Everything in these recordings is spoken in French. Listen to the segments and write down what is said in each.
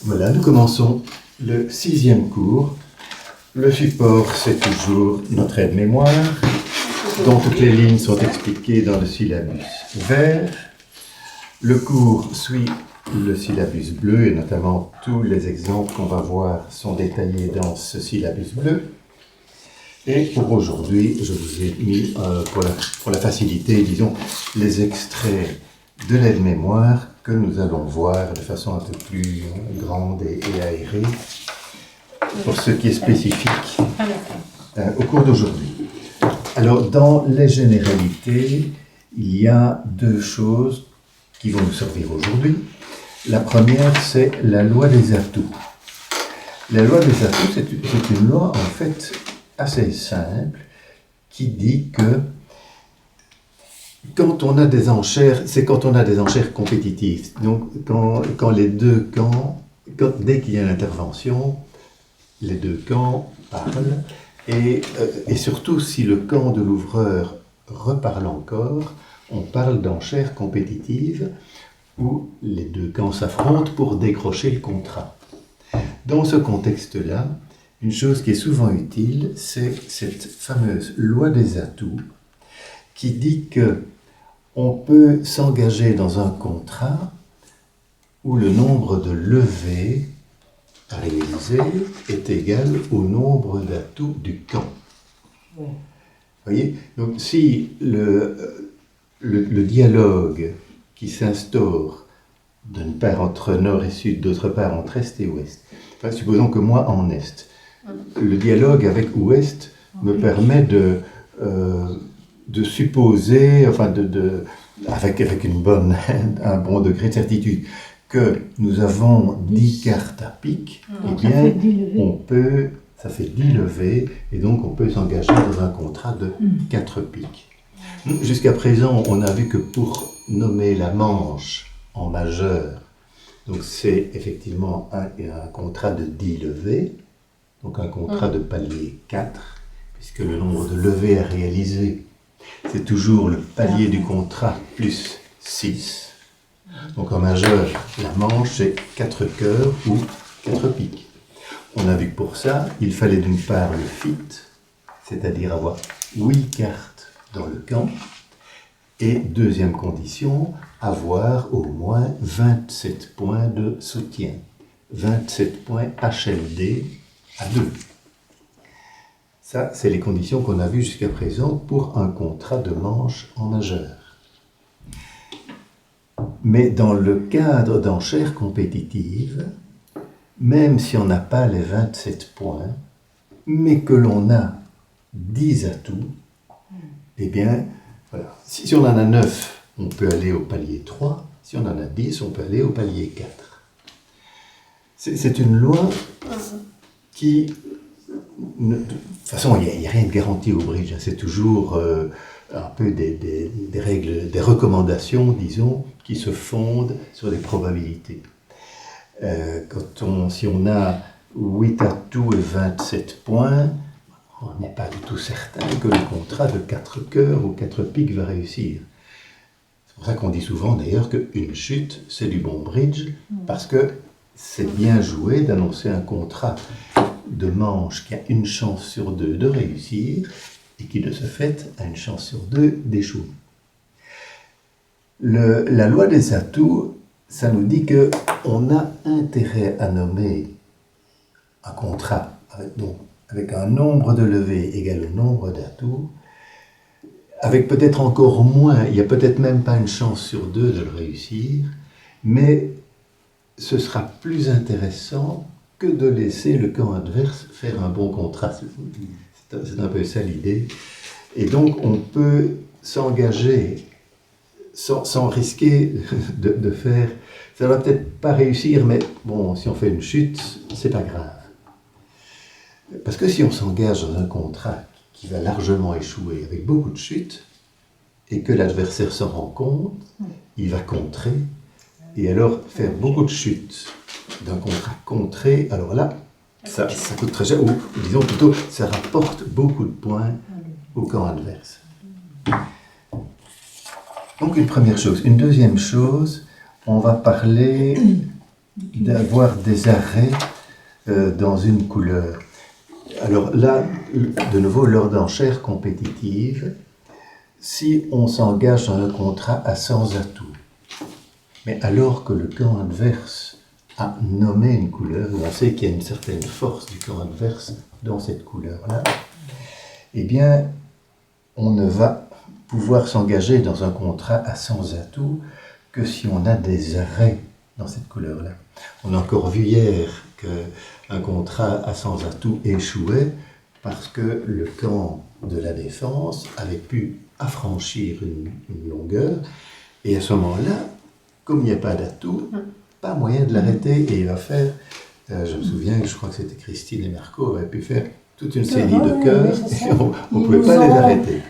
Voilà, nous commençons le 6e cours. Le support, c'est toujours notre aide-mémoire, dont toutes les lignes sont expliquées dans le syllabus vert. Le cours suit le syllabus bleu, et notamment tous les exemples qu'on va voir sont détaillés dans ce syllabus bleu. Et pour aujourd'hui, je vous ai mis, pour la facilité, disons, les extraits de l'aide-mémoire que nous allons voir de façon un peu plus grande et aérée pour ce qui est spécifique au cours d'aujourd'hui. Alors, dans les généralités, il y a deux choses qui vont nous servir aujourd'hui. La première, c'est la loi des atouts. La loi des atouts, c'est une loi, en fait, assez simple, qui dit que quand on a des enchères, c'est quand on a des enchères compétitives. Donc, quand les deux camps, dès qu'il y a une intervention, les deux camps parlent, et surtout si le camp de l'ouvreur reparle encore, on parle d'enchères compétitives où les deux camps s'affrontent pour décrocher le contrat. Dans ce contexte-là, une chose qui est souvent utile, c'est cette fameuse loi des atouts qui dit que on peut s'engager dans un contrat où le nombre de levées à réaliser est égal au nombre d'atouts du camp. Vous voyez? Donc si le dialogue qui s'instaure d'une part entre nord et sud, d'autre part entre est et ouest, enfin, supposons que moi en est, le dialogue avec ouest me permet de supposer, enfin avec un bon degré de certitude, que nous avons 10 cartes à pique, eh bien, ça fait 10 levées, et donc on peut s'engager dans un contrat de 4 piques. Jusqu'à présent, on a vu que pour nommer la manche en majeur, donc c'est effectivement un contrat de 10 levées, donc un contrat de palier 4, puisque le nombre de levées à réaliser, c'est toujours le palier du contrat plus 6. Donc en majeur, la manche, c'est 4 cœurs ou 4 piques. On a vu que pour ça, il fallait d'une part le fit, c'est-à-dire avoir 8 cartes dans le camp, et deuxième condition, avoir au moins 27 points de soutien, 27 points HLD à 2. Ça, c'est les conditions qu'on a vues jusqu'à présent pour un contrat de manche en majeur. Mais dans le cadre d'enchères compétitives, même si on n'a pas les 27 points, mais que l'on a 10 atouts, eh bien, voilà. Si on en a 9, on peut aller au palier 3. Si on en a 10, on peut aller au palier 4. C'est une loi qui... De toute façon, il n'y a rien de garanti au bridge. C'est toujours un peu des règles, des recommandations, disons, qui se fondent sur des probabilités. Si on a 8 atouts et 27 points, on n'est pas du tout certain que le contrat de 4 cœurs ou 4 piques va réussir. C'est pour ça qu'on dit souvent d'ailleurs qu'une chute, c'est du bon bridge, parce que c'est bien joué d'annoncer un contrat de manche qui a une chance sur 2 de réussir et qui de ce fait a une chance sur 2 d'échouer. La loi des atouts, ça nous dit qu'on a intérêt à nommer un contrat avec un nombre de levées égal au nombre d'atouts, avec peut-être encore moins, il n'y a peut-être même pas une chance sur 2 de le réussir, mais ce sera plus intéressant que de laisser le camp adverse faire un bon contrat. C'est un peu ça l'idée. Et donc on peut s'engager sans risquer de faire... Ça ne va peut-être pas réussir, mais bon, si on fait une chute, c'est pas grave. Parce que si on s'engage dans un contrat qui va largement échouer avec beaucoup de chutes, et que l'adversaire s'en rend compte, il va contrer, et alors faire beaucoup de chutes d'un contrat contré, alors là, ça coûte très cher, ou disons plutôt, ça rapporte beaucoup de points au camp adverse. Donc une première chose. Une deuxième chose, on va parler d'avoir des arrêts dans une couleur. Alors là, de nouveau, lors d'enchères compétitives, si on s'engage dans un contrat à sans atout, mais alors que le camp adverse a nommé une couleur, où on sait qu'il y a une certaine force du camp adverse dans cette couleur-là, eh bien, on ne va pouvoir s'engager dans un contrat à sans atout que si on a des arrêts dans cette couleur-là. On a encore vu hier qu'un contrat à sans atout échouait parce que le camp de la défense avait pu affranchir une longueur, et à ce moment-là, comme il n'y a pas d'atout, pas moyen de l'arrêter, et il va faire, je me souviens, je crois que c'était Christine et Marco, avaient pu faire toute une série de cœurs, et on ne pouvait pas les arrêter.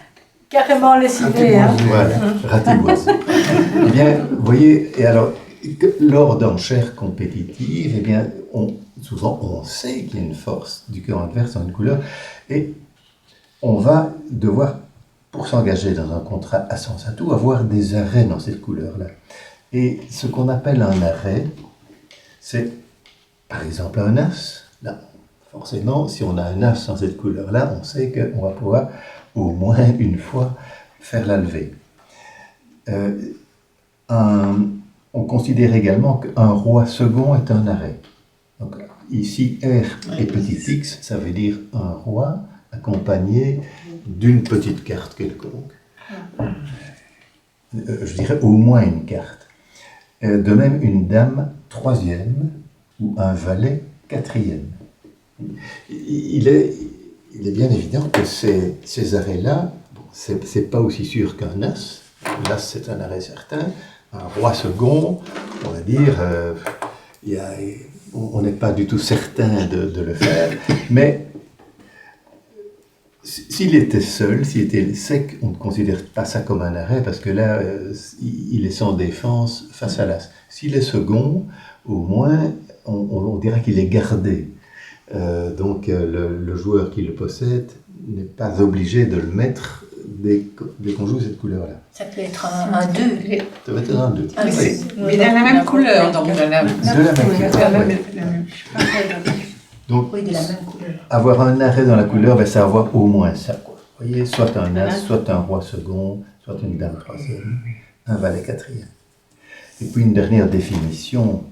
Carrément lessivé, hein. Voilà, ratiboisé. Eh bien, vous voyez, et alors, lors d'enchères compétitives, eh bien, souvent on sait qu'il y a une force du camp adverse dans une couleur, et on va devoir, pour s'engager dans un contrat à sans atout, avoir des arrêts dans cette couleur-là. Et ce qu'on appelle un arrêt, c'est par exemple un as. Là, forcément, si on a un as dans cette couleur-là, on sait qu'on va pouvoir au moins une fois faire la levée. On considère également qu'un roi second est un arrêt. Donc, ici, R et petit x, ça veut dire un roi accompagné d'une petite carte quelconque. Je dirais au moins une carte. De même, une dame troisième ou un valet quatrième. Il est bien évident que ces arrêts-là, bon, c'est pas aussi sûr qu'un as. L'as, c'est un arrêt certain. Un roi second, on va dire, on n'est pas du tout certain de le faire, mais s'il était seul, s'il était sec, on ne considère pas ça comme un arrêt, parce que là, il est sans défense face à l'as. S'il est second, au moins, on dirait qu'il est gardé. Donc le joueur qui le possède n'est pas obligé de le mettre dès qu'on joue cette couleur-là. Ça peut être un 2. Ça peut être un 2. Ah, oui. Mais dans la même couleur, donc de la même couleur. Donc, oui, de la même couleur. Avoir un arrêt dans la couleur, ben, c'est avoir au moins ça. Quoi. Vous voyez, soit un as, soit un roi second, soit une dame troisième, un valet quatrième. Et puis une dernière définition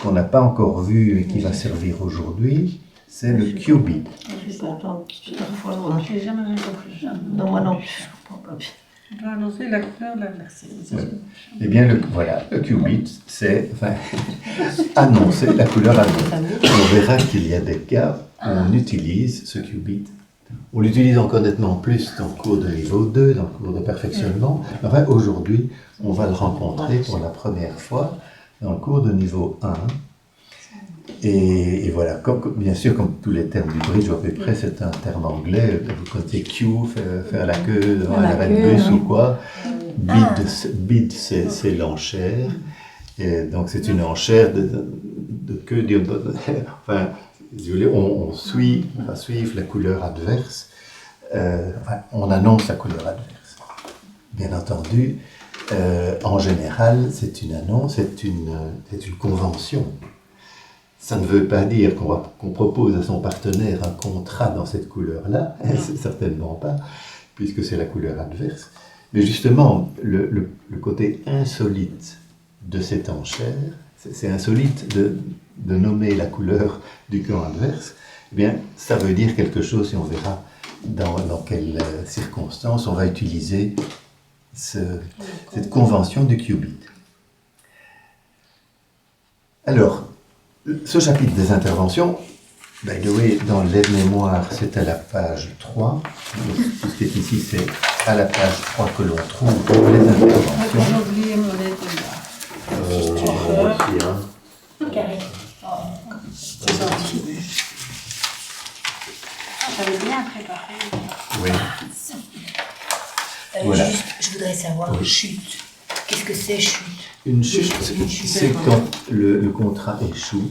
qu'on n'a pas encore vue et qui va servir aujourd'hui, c'est le Q-beat. Je n'ai jamais rien compris. Non, moi non plus, je ne comprends pas bien. On doit annoncer la couleur de l'adversaire. Oui. Eh bien, le Q-beat, c'est annoncer la couleur adverse. On verra qu'il y a des cas où on utilise ce Q-beat. On l'utilise encore nettement plus dans le cours de niveau 2, dans le cours de perfectionnement. Enfin, aujourd'hui, on va le rencontrer pour la première fois dans le cours de niveau 1. Et voilà, bien sûr, comme tous les termes du bridge, à peu près, c'est un terme anglais. Vous connaissez Q, faire la queue devant un arrêt de bus ou quoi. Bid, c'est l'enchère. Et donc, c'est une enchère de queue. Enfin, on va suivre la couleur adverse. On annonce la couleur adverse. Bien entendu, en général, c'est une annonce, c'est une convention. Ça ne veut pas dire qu'on propose à son partenaire un contrat dans cette couleur-là, c'est certainement pas, puisque c'est la couleur adverse. Mais justement, le côté insolite de cette enchère, c'est insolite de nommer la couleur du camp adverse, eh bien, ça veut dire quelque chose, et on verra dans quelles circonstances on va utiliser cette convention du Q-beat. Alors, ce chapitre des interventions, by the way, dans l'aide-mémoire, c'est à la page 3. Tout ce qui est ici, c'est à la page 3 que l'on trouve les interventions. J'ai oublié mon aide-mémoire. Carré. C'est gentil. J'avais bien préparé. Oui. Voilà. Juste, je voudrais savoir, chute. Qu'est-ce que c'est, chute? Une chute, c'est quand le contrat échoue.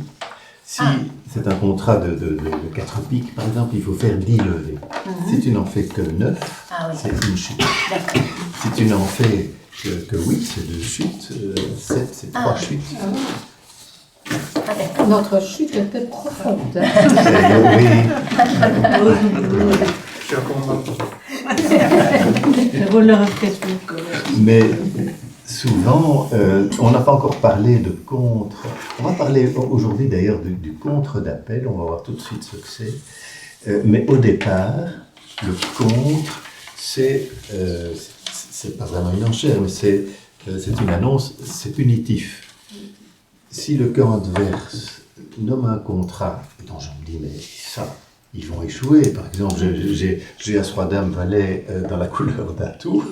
Si c'est un contrat de 4 piques, par exemple, il faut faire 10 levées. Si tu n'en fais que 9, c'est une chute. D'accord. Si tu n'en fais que 8, c'est 2 chutes. 7, c'est 3 chutes. Notre chute était profonde. Oui. Vous le répétez. Mais souvent, on n'a pas encore parlé de contre. On va parler aujourd'hui d'ailleurs du contre d'appel, on va voir tout de suite ce que c'est. Mais au départ, le contre, c'est pas vraiment une enchère, mais c'est une annonce, c'est punitif. Si le camp adverse nomme un contrat, et dont je me dis, mais ça, ils vont échouer. Par exemple, j'ai As, Roi, Dame, Valet dans la couleur d'atout.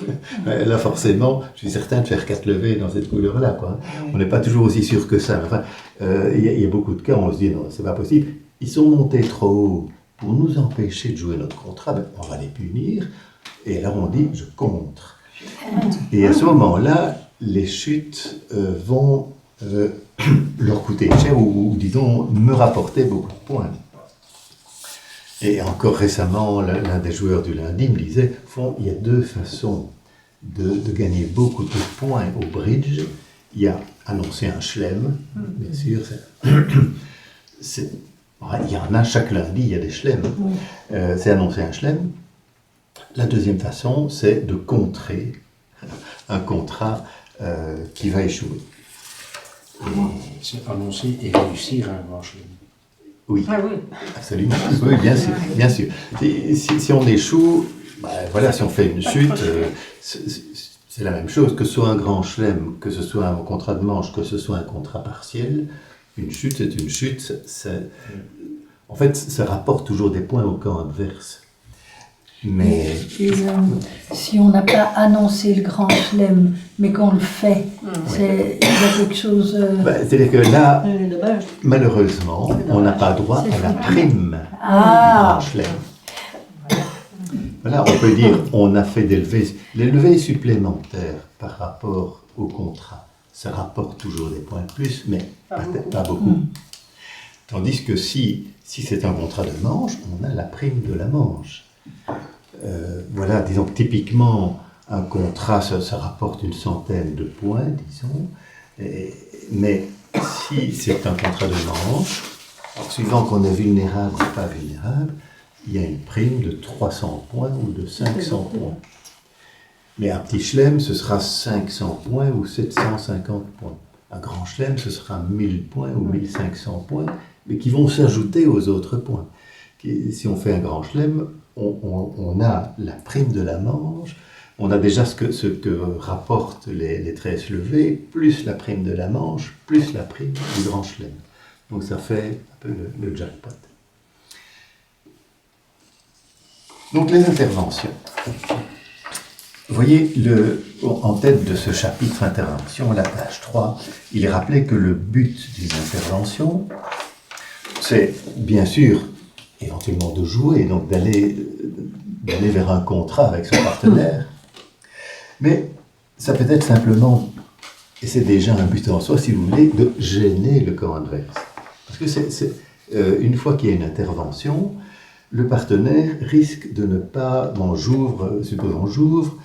Là, forcément, je suis certain de faire 4 levées dans cette couleur-là, quoi. On n'est pas toujours aussi sûr que ça. Enfin, il y a beaucoup de cas où on se dit, non, c'est pas possible. Ils sont montés trop haut pour nous empêcher de jouer notre contrat. Ben, on va les punir. Et alors, on dit, je contre. Et à ce moment-là, les chutes vont leur coûter cher ou, disons, me rapporter beaucoup de points. Et encore récemment, l'un des joueurs du lundi me disait, il y a 2 façons de gagner beaucoup de points au bridge. Il y a annoncer un chelem, bien sûr. Il y en a chaque lundi, il y a des chelems. C'est annoncer un chelem. La deuxième façon, c'est de contrer un contrat qui va échouer. C'est annoncer et réussir un grand chelem. Oui, Ah oui. absolument. Oui, bien sûr, bien sûr. Si on échoue, voilà, si on fait une chute, c'est la même chose, que ce soit un grand chelem, que ce soit un contrat de manche, que ce soit un contrat partiel. Une chute, c'est une chute. En fait, ça rapporte toujours des points au camp adverse. Mais si on n'a pas annoncé le grand chelem, mais qu'on le fait, il y a quelque chose... c'est-à-dire que là, Dommage. malheureusement, on n'a pas droit à la prime du grand chelem. Voilà, on peut dire, on a fait des levées. Les levées supplémentaires par rapport au contrat, ça rapporte toujours des points de plus, mais pas beaucoup. Tandis que si c'est un contrat de manche, on a la prime de la manche. Voilà, disons que typiquement, un contrat, ça rapporte une centaine de points, disons. Mais si c'est un contrat de manche, suivant qu'on est vulnérable ou pas vulnérable, il y a une prime de 300 points ou de 500 points. Mais un petit chelem, ce sera 500 points ou 750 points. Un grand chelem, ce sera 1000 points ou 1500 points, mais qui vont s'ajouter aux autres points. Si on fait un grand chelem, on a la prime de la manche, on a déjà ce que rapportent les 13 levées, plus la prime de la manche, plus la prime du grand chelem. Donc ça fait un peu le jackpot. Donc les interventions. Vous voyez, en tête de ce chapitre intervention, la page 3, il est rappelé que le but des interventions, c'est bien sûr éventuellement de jouer, donc d'aller vers un contrat avec son partenaire, mais ça peut être simplement, et c'est déjà un but en soi si vous voulez, de gêner le camp adverse. Parce que une fois qu'il y a une intervention, le partenaire risque de ne pas, supposons j'ouvre,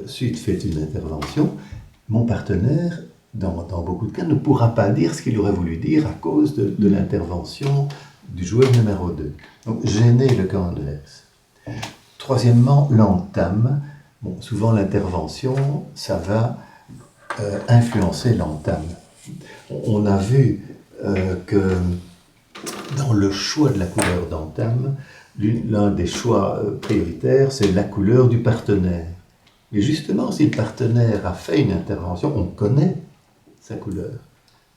Sud fait une intervention, mon partenaire, dans beaucoup de cas, ne pourra pas dire ce qu'il aurait voulu dire à cause de l'intervention du joueur numéro 2. Donc, gêner le camp adverse. Troisièmement, l'entame. Souvent, l'intervention, ça va influencer l'entame. On a vu que dans le choix de la couleur d'entame, l'un des choix prioritaires, c'est la couleur du partenaire. Mais justement, si le partenaire a fait une intervention, on connaît sa couleur.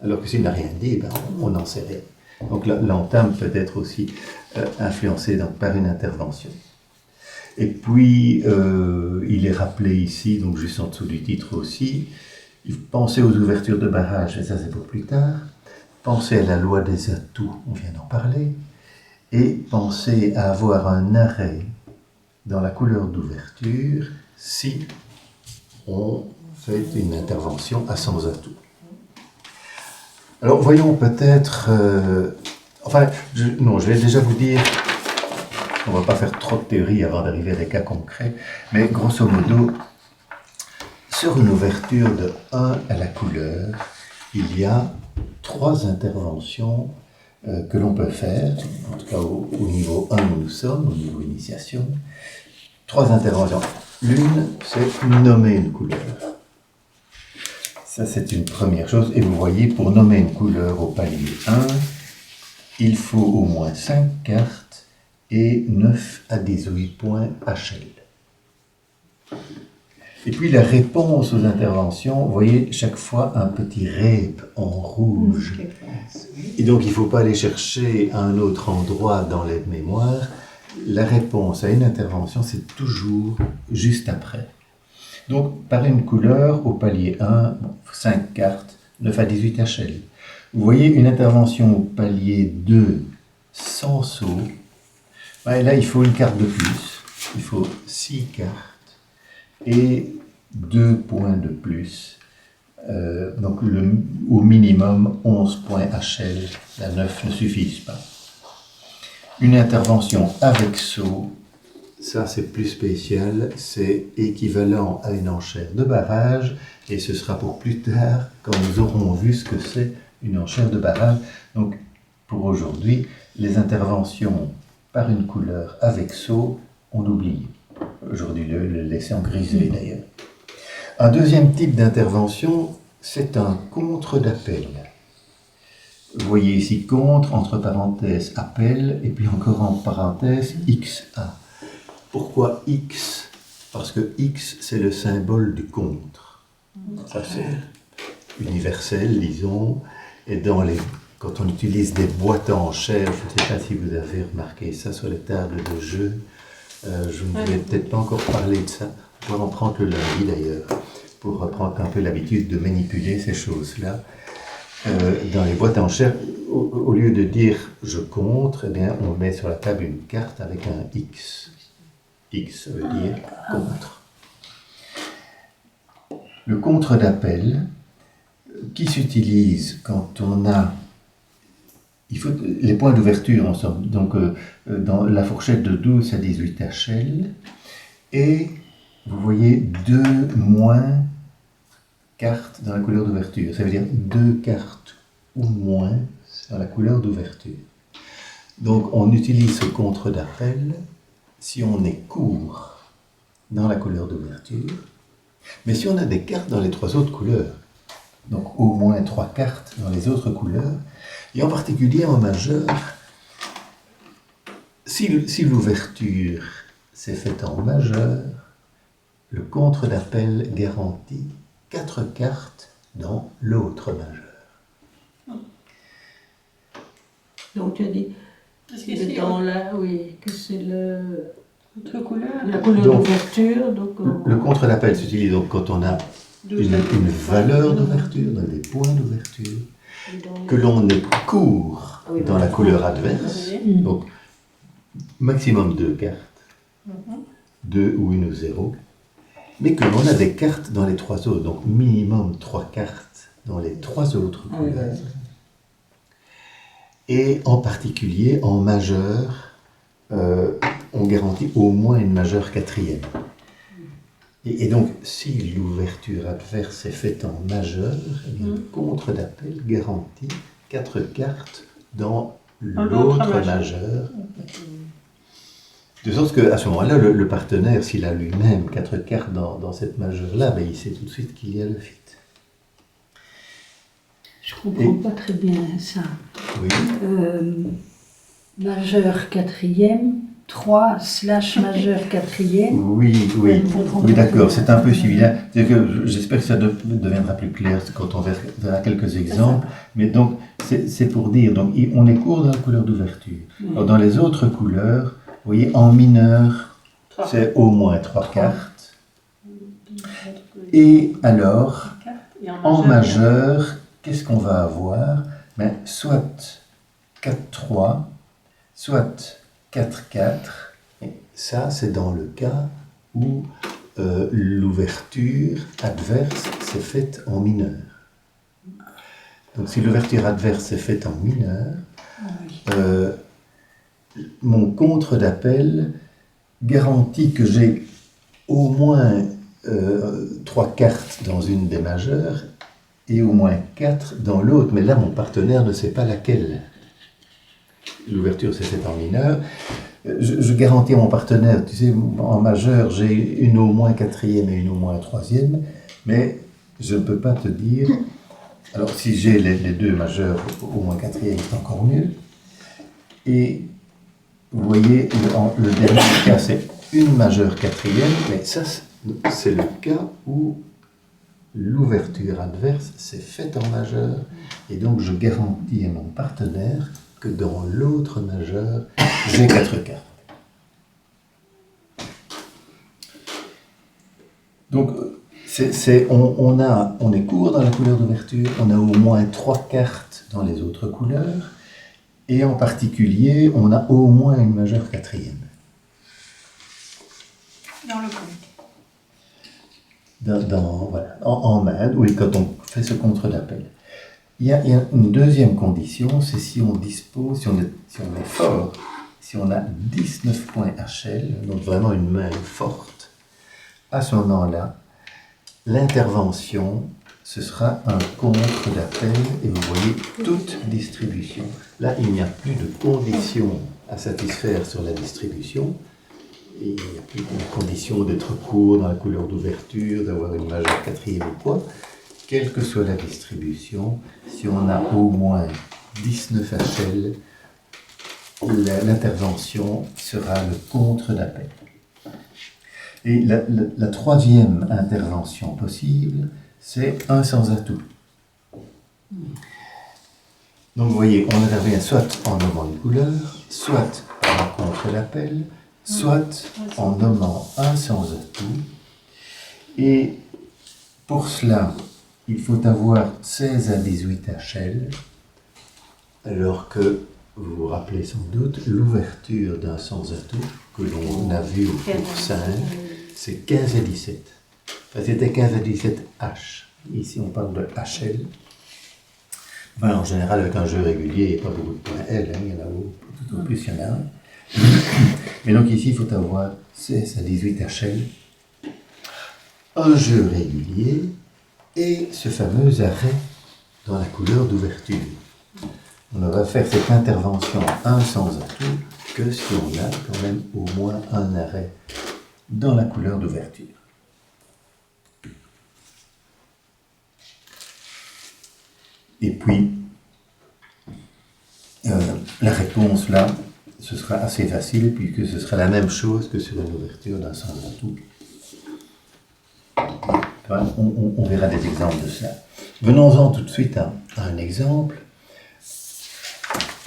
Alors que s'il n'a rien dit, on n'en sait rien. Donc l'entame peut être aussi influencée par une intervention. Et puis, il est rappelé ici, donc juste en dessous du titre aussi, pensez aux ouvertures de barrage, mais ça c'est pour plus tard. Pensez à la loi des atouts, on vient d'en parler. Et pensez à avoir un arrêt dans la couleur d'ouverture si on fait une intervention à sans atout. Alors voyons peut-être... je vais déjà vous dire, on ne va pas faire trop de théorie avant d'arriver à des cas concrets, mais grosso modo, sur une ouverture de 1 à la couleur, il y a 3 interventions que l'on peut faire, en tout cas au niveau 1 où nous sommes, au niveau initiation. 3 interventions. L'une, c'est nommer une couleur. Ça, c'est une première chose. Et vous voyez, pour nommer une couleur au palier 1, il faut au moins 5 cartes et 9 à 18 points HL. Et puis la réponse aux interventions, vous voyez chaque fois un petit rep en rouge. Et donc il ne faut pas aller chercher à un autre endroit dans l'aide-mémoire. La réponse à une intervention, c'est toujours juste après. Donc par une couleur, au palier 1, 5 cartes, 9 à 18 HL. Vous voyez une intervention au palier 2, sans saut. Et là, il faut une carte de plus. Il faut 6 cartes. Et 2 points de plus, donc au minimum 11 points HL, la 9 ne suffisent pas. Une intervention avec saut, ça c'est plus spécial, c'est équivalent à une enchère de barrage, et ce sera pour plus tard, quand nous aurons vu ce que c'est une enchère de barrage. Donc pour aujourd'hui, les interventions par une couleur avec saut, on oublie. Aujourd'hui, le laisser en grisé d'ailleurs. Un deuxième type d'intervention, c'est un contre d'appel. Vous voyez ici contre, entre parenthèses, appel, et puis encore en parenthèse, XA. Pourquoi X? Parce que X, c'est le symbole du contre. Ça, c'est universel, disons, et quand on utilise des boîtes en chair, je ne sais pas si vous avez remarqué ça sur les tables de jeu. Je ne vais peut-être pas encore parler de ça. On va en prendre le lundi d'ailleurs, pour reprendre un peu l'habitude de manipuler ces choses-là. Dans les boîtes en chair, au lieu de dire je contre, eh bien, on met sur la table une carte avec un X. X, ça veut dire contre. Le contre d'appel, qui s'utilise quand on a... Il faut les points d'ouverture en somme, donc dans la fourchette de 12 à 18 HL, et vous voyez 2 moins cartes dans la couleur d'ouverture, ça veut dire 2 cartes ou moins dans la couleur d'ouverture. Donc on utilise ce contre d'appel si on est court dans la couleur d'ouverture, mais si on a des cartes dans les 3 autres couleurs, donc au moins 3 cartes dans les autres couleurs, et en particulier en majeur, si l'ouverture s'est faite en majeur, le contre d'appel garantit 4 cartes dans l'autre majeur. Donc tu as dit que dans la, oui, que c'est la couleur Donc, d'ouverture. Le contre d'appel s'utilise donc quand on a une valeur d'ouverture, dans des points d'ouverture, que l'on est court dans la couleur adverse, donc maximum 2 cartes, 2 ou 1 ou 0, mais que l'on a des cartes dans les 3 autres, donc minimum 3 cartes dans les 3 autres couleurs, et en particulier en majeur, on garantit au moins une majeure 4e. Et donc, si l'ouverture adverse est faite en majeur, eh bien, le contre d'appel garantit 4 cartes dans l'autre majeur. De sorte qu'à ce moment-là, le partenaire, s'il a lui-même 4 cartes dans cette majeure-là, ben, il sait tout de suite qu'il y a le fit. Je ne comprends pas très bien ça. Oui. Majeur 4e, 3 / majeur 4e. Oui, d'accord, c'est un peu similaire. J'espère que ça deviendra plus clair quand on verra quelques exemples. Mais donc, c'est pour dire, donc, on est court dans la couleur d'ouverture. Alors, dans les autres couleurs, vous voyez, en mineur, c'est au moins 3 cartes. Et alors, en majeur, qu'est-ce qu'on va avoir? Ben, soit 4-3, soit 4-4, et ça c'est dans le cas où l'ouverture adverse s'est faite en mineur. Donc si l'ouverture adverse est faite en mineur, mon contre d'appel garantit que j'ai au moins 3 cartes dans une des majeures et au moins 4 dans l'autre. Mais là, mon partenaire ne sait pas laquelle. L'ouverture s'est faite en mineur. Je garantis à mon partenaire, tu sais, en majeur, j'ai une au moins quatrième et une au moins troisième, mais je ne peux pas te dire. Alors, si j'ai les deux majeurs au moins quatrième, c'est encore mieux. Et vous voyez, le dernier cas, c'est une majeure quatrième, mais ça, c'est le cas où l'ouverture adverse s'est faite en majeur, et donc je garantis à mon partenaire que dans l'autre majeur, j'ai 4 cartes. Donc, on est court dans la couleur d'ouverture, on a au moins 3 cartes dans les autres couleurs, et en particulier, on a au moins une majeure quatrième. Dans le compte. Voilà, en main, oui, quand on fait ce contre d'appel. Il y a une deuxième condition, c'est si on dispose, si on est fort, si on a 19 points HL, donc vraiment une main forte, à ce moment-là, l'intervention, ce sera un contre d'appel, et vous voyez toute distribution. Là, il n'y a plus de conditions à satisfaire sur la distribution, et il n'y a plus de condition d'être court dans la couleur d'ouverture, d'avoir une majeure quatrième ou quoi. Quelle que soit la distribution, si on a au moins 19 HL, l'intervention sera le contre d'appel. Et la troisième intervention possible, c'est un sans atout. Donc vous voyez, on intervient soit en nommant une couleur, soit en contre d'appel, soit en nommant un sans atout. Et pour cela, il faut avoir 16 à 18 HL, alors que, vous vous rappelez sans doute, l'ouverture d'un sans atout que l'on a vu au cours 5, c'est 15 à 17. Enfin, c'était 15 à 17 H. Ici, on parle de HL. Enfin, en général, avec un jeu régulier, il n'y a pas beaucoup de points L, il y en a tout au plus, il y en a un. Mais donc ici, il faut avoir 16 à 18 HL, un jeu régulier, et ce fameux arrêt dans la couleur d'ouverture. On ne va faire cette intervention un sans atout que si on a quand même au moins un arrêt dans la couleur d'ouverture. Et puis, la réponse là, ce sera assez facile puisque ce sera la même chose que sur une ouverture d'un sans atout. On verra des exemples de ça. Venons-en tout de suite à un exemple.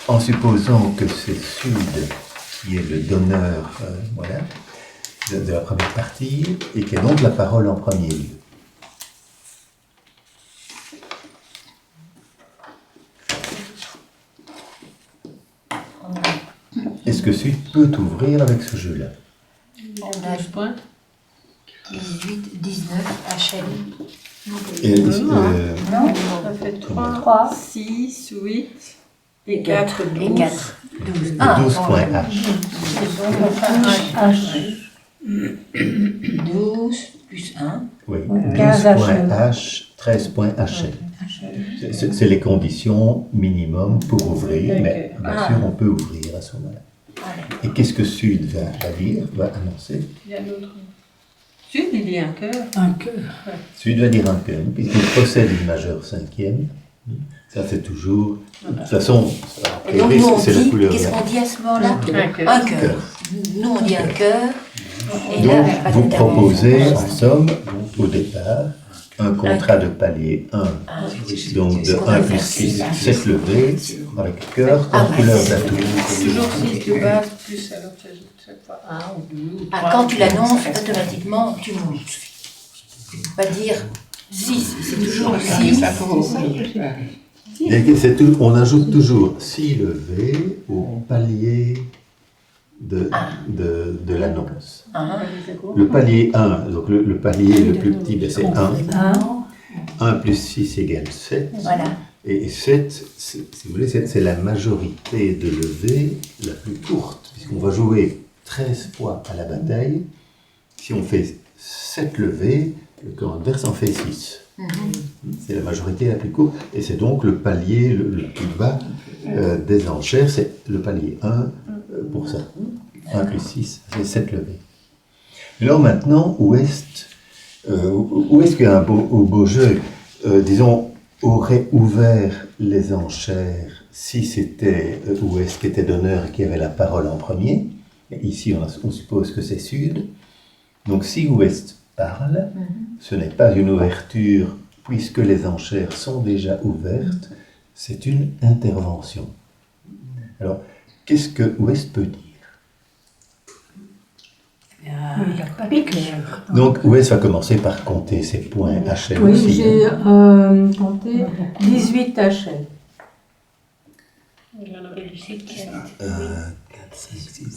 En supposant que c'est Sud qui est le donneur de la première partie et qui a donc la parole en premier lieu. Est-ce que Sud peut ouvrir avec ce jeu-là? On a 12 points. 18, 19 HL. Et, Non, Ça fait 3, 6, 8 et 4, 12. Et 4, 12. 12 points H. H. 12 plus 1. Oui, 15 12 points HL. H, 13 points HL. C'est les conditions minimum pour ouvrir, mais bien sûr on peut ouvrir à ce moment-là. Et qu'est-ce que Sud va dire, va annoncer? Il y a l'autre. Sud, il dit un cœur. Un cœur. Sud va dire un cœur, puisqu'il possède une majeure cinquième. Ça c'est toujours... De toute façon, Et donc nous on c'est la dit, couleur. qu'est-ce qu'on dit à ce moment-là? Un cœur. Un cœur. Nous on dit un cœur. Et Donc, là, pas vous d'intervention. proposez en somme, au départ, un contrat de palier 1, donc de 1 plus 6, 7 levées, avec cœur en couleur d'atout. Toujours 6 de base, plus alors tu ajoutes chaque fois 1 ou 2 ou 3. Ah, quand tu l'annonces, automatiquement tu montes. Pas dire 6, c'est toujours 6. On ajoute toujours 6 levées au palier de l'annonce. Le palier 1, donc le palier le plus petit, ben c'est 1. 1 plus 6 égale 7. Voilà. Et 7, si vous voulez, c'est la majorité de levées la plus courte, puisqu'on va jouer 13 fois à la bataille. Si on fait 7 levées, Le camp adverse en fait 6. C'est la majorité la plus courte, et c'est donc le palier le plus bas des enchères, c'est le palier 1 pour ça. 1 plus 6, c'est 7 levées. Alors maintenant, où est-ce qu'un beau jeu, disons, aurait ouvert les enchères si c'était Ouest qui était donneur et qui avait la parole en premier? Et ici, on suppose que c'est Sud. Donc si Ouest parle, ce n'est pas une ouverture puisque les enchères sont déjà ouvertes, c'est une intervention. Alors, qu'est-ce que Ouest peut dire? Il n'y a pas de clair. Donc Ouest va commencer par compter ses points HL Oui, aussi. j'ai compté 18 HL. Il y en avait du 7. 4, 5, 6, 7.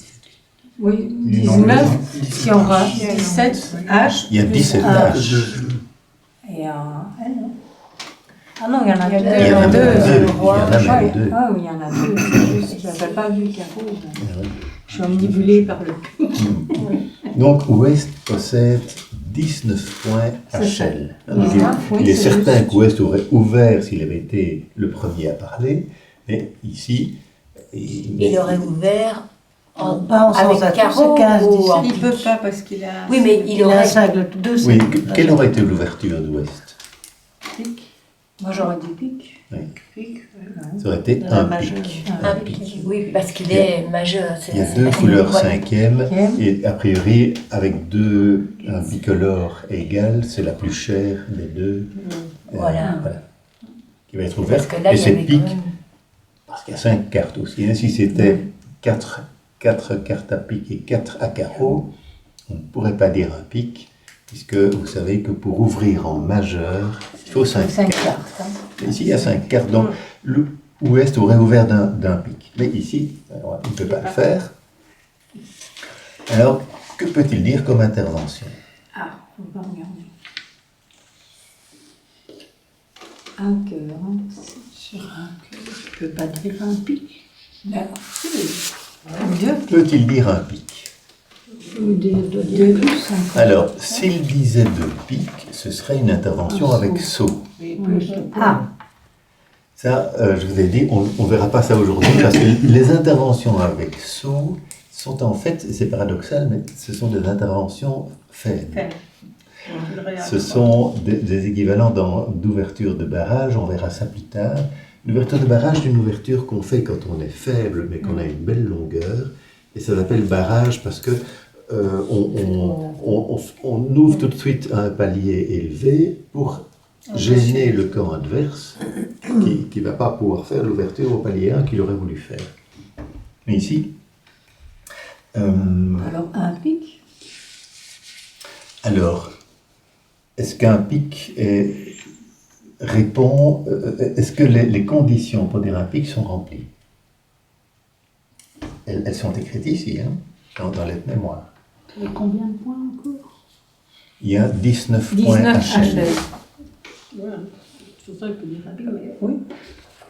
Oui, 19 si on va 17 H. Il y a 17 H. Et un L, non? Ah non, il y en a deux. Il y en a deux, même c'est le deux. roi. Il y en a même deux. Ah oui, il y en a deux. C'est juste, je n'avais pas vu le carreau. Je suis omnibulée par le. Donc Ouest possède 19 points HL. Donc, 19, oui, il est c'est certain juste. qu'Ouest aurait ouvert s'il avait été le premier à parler, mais ici, Il aurait ouvert Pas en avec sens à carreau tous, c'est 15, ou en 17. Il peut pas parce qu'il a. Oui, mais il Il a aurait... 5, deux, oui, c'est- quelle aurait été l'ouverture d'Ouest? Moi j'aurais dit pique. Ça aurait été La un majeure. pic. un pic. Oui, parce qu'il est majeur. Il y a deux couleurs Ouais. cinquièmes, et a priori, avec un bicolore égal, c'est la plus chère des deux. Voilà. Qui va être ouverte. Parce que là, Et il y c'est avait pique, quand même... parce qu'il y a 5 cartes aussi. hein. Si c'était 4 cartes à pique et 4 à carreau, on ne pourrait pas dire un pic, puisque vous savez que pour ouvrir en majeur, il faut 5 5 cartes. cartes. hein. Ici, il y a 5 cartes, donc l'Ouest aurait ouvert d'un pic. Mais ici, alors, il ne peut pas le faire. Alors, que peut-il dire comme intervention? Ah, on va regarder. Un cœur. Sur un cœur, je ne peux pas dire un pic. Ben, si. Deux. Peut-il dire un pic? Ou deux plus 5. Alors, s'il disait 2 pics, ce serait une intervention avec saut. Ah, Ça, je vous ai dit, on ne verra pas ça aujourd'hui, parce que les interventions avec saut sont en fait, c'est paradoxal, mais ce sont des interventions faibles. Ce sont des équivalents d'ouverture de barrage, on verra ça plus tard. L'ouverture de barrage, c'est une ouverture qu'on fait quand on est faible, mais qu'on a une belle longueur, et ça s'appelle barrage parce que on ouvre tout de suite un palier élevé pour gêner le camp adverse qui ne va pas pouvoir faire l'ouverture au palier 1 qu'il aurait voulu faire. Mais ici, Alors un pic. alors, est-ce qu'un pic répond, est-ce que les conditions pour dire un pic sont remplies? Elles sont écrites ici, hein, dans les mémoires. et combien de points encore? Il y a 19 points 19 HL. HL. Voilà. C'est pour ça qu'il peut dire un pic. Oui.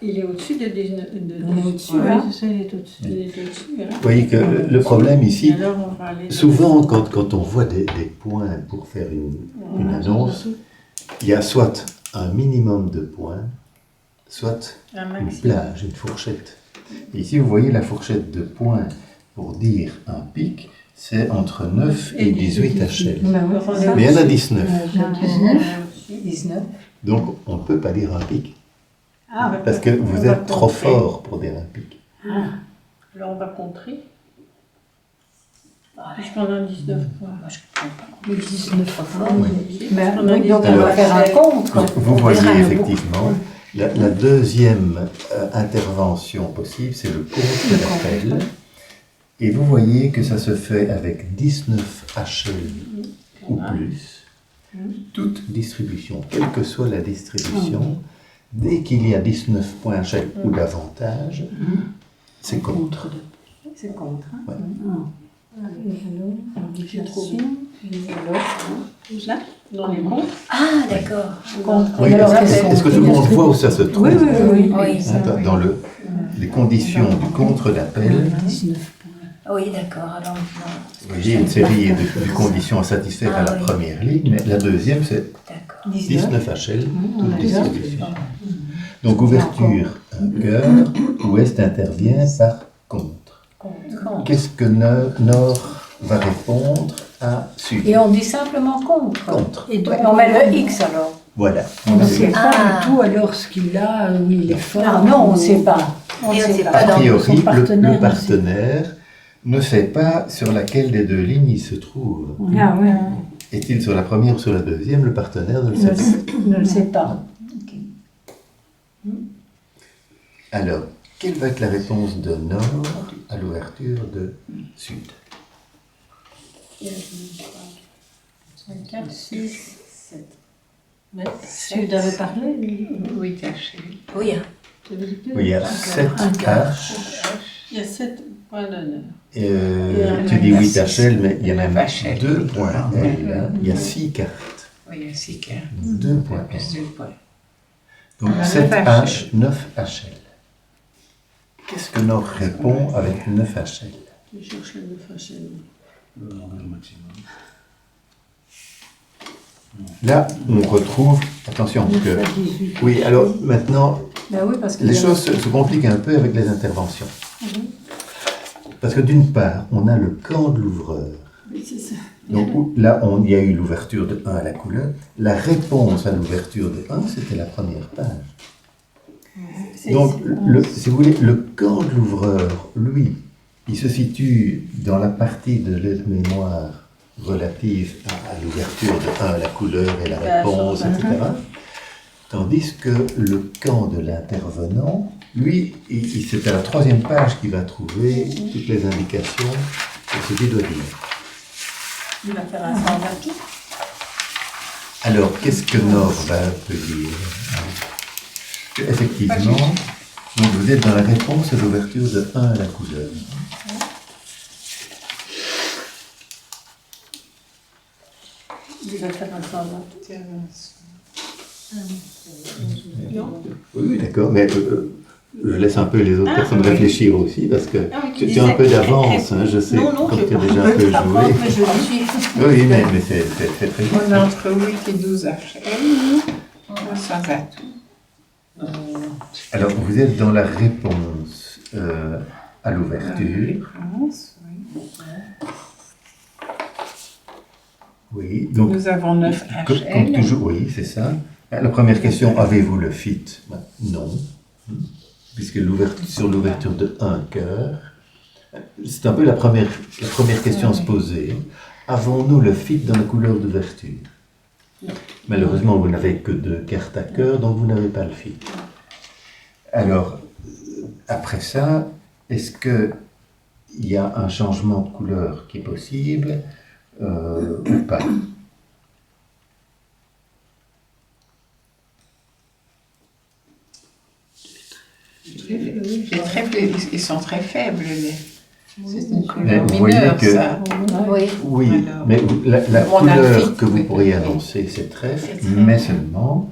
Il est au-dessus de 19. On est au-dessus, Ouais, hein. c'est ça, il est au-dessus. Il est au-dessus. Hein. Vous voyez que le problème ici, Et alors, on va aller. souvent quand on voit des points pour faire une annonce, il y a soit un minimum de points, soit Un une maximum. plage, une fourchette. Et ici, vous voyez la fourchette de points pour dire un pic, c'est entre 9 et 18 HL. Ben oui, c'est ça. Mais il y en a 19. Euh, 19. Donc, on ne peut pas dire un pic. Ah, Parce que on vous va êtes trop compter. fort pour dire un pic. Alors, on va contrer. Puisqu'on a 19 points. Les 19 Oui. Mais On a oui, donc on Alors, va faire un compte. quoi. Vous On voyez verra le effectivement, la deuxième intervention possible, c'est le contre d'appel. Et vous voyez que ça se fait avec 19 HL ou plus. Toute distribution, quelle que soit la distribution, dès qu'il y a 19 points HL ou davantage, c'est contre. C'est contre. Hein. Ouais. J'ai trouvé. Là, dans les comptes. Ah, d'accord. Oui, alors, est-ce que tout le monde voit où ça se trouve? Oui, oui, oui. Oui. Hein, dans les conditions du contre d'appel, 19 points. Oui, d'accord. Alors, non. Vous voyez une série de conditions à satisfaire à la première ligne, mais la deuxième, c'est D'accord. 19 HL, on a toutes déjà dispositions. Donc ouverture, un cœur, ouest intervient par contre. Qu'est-ce que nord va répondre à sud? Et on dit simplement contre. Contre. Et Ouais, on met le X alors. Voilà. on ne sait pas Ah. du tout alors ce qu'il a, où il est fort. Ah non, on ne sait pas. On Et ne on sait sait pas. pas A dans priori, son partenaire le partenaire ne sait pas sur laquelle des deux lignes il se trouve. Ah ouais, Est-il sur la première ou sur la deuxième? Le partenaire ne le sait pas. ne le sait pas. Alors, quelle va être la réponse de nord à l'ouverture de sud? 4, 6, 7. Mais Sud avait parlé. Oui, caché. Oui, hein. Oui, il y a 7 H. il y a 7 points d'honneur. Tu dis 8 HL, mais il y a même HL. 2 points L. Hein. Il y a 6 cartes. Oui, il y a 6 cartes. 2 points L. Plus 2 points. Donc On a 7 9 H, 9 HL. Qu'est-ce que Nord répond avec 9 HL? Je cherche le 9 HL. Le maximum. Là, on retrouve, attention, parce que, oui, alors maintenant, Ben oui, parce que les choses se compliquent un peu avec les interventions. Parce que d'une part, on a le camp de l'ouvreur. Oui, c'est ça. Donc là, il y a eu l'ouverture de 1 à la couleur. La réponse à l'ouverture de 1, c'était la première page. Donc, si vous voulez, le camp de l'ouvreur, lui, il se situe dans la partie de l'aide-mémoire relative à l'ouverture de 1 à la couleur et la réponse, etc. Tandis que le camp de l'intervenant, lui, c'est à la 3e page qu'il va trouver toutes les indications sur ce qu'il doit dire. Il va faire un sans tout. Alors, qu'est-ce que Nord va un peu dire? Effectivement, donc vous êtes dans la réponse à l'ouverture de 1 à la couleur. Il va faire un sans tout. Oui, d'accord, mais je laisse un peu les autres personnes oui. réfléchir aussi, parce que Ah oui, tu as un peu d'avance, hein, je sais, Non, non, quand je tu as pas déjà un peu par contre, joué. mais je le suis. Oui, mais c'est très bien. On est entre 8 et 12 HL. Sans atout. Alors, vous êtes dans la réponse à l'ouverture. France, oui. Oui, donc, Nous avons 9 comme HL. toujours, oui, c'est ça. La première question, avez-vous le fit? Ben, non. Puisque sur l'ouverture de 1 cœur, c'est un peu la première question à se poser. Avons-nous le fit dans la couleur d'ouverture? Malheureusement, vous n'avez que 2 cartes à cœur, donc vous n'avez pas le fit. Alors, après ça, est-ce qu'il y a un changement de couleur qui est possible ou pas? Ils sont très faibles, c'est une Mais couleur vous voyez mineure, que- ça. Oui. Oui, Alors, mais la on a le couleur fit, que vous oui. pourriez annoncer, c'est trèfle, C'est trèfle. mais seulement,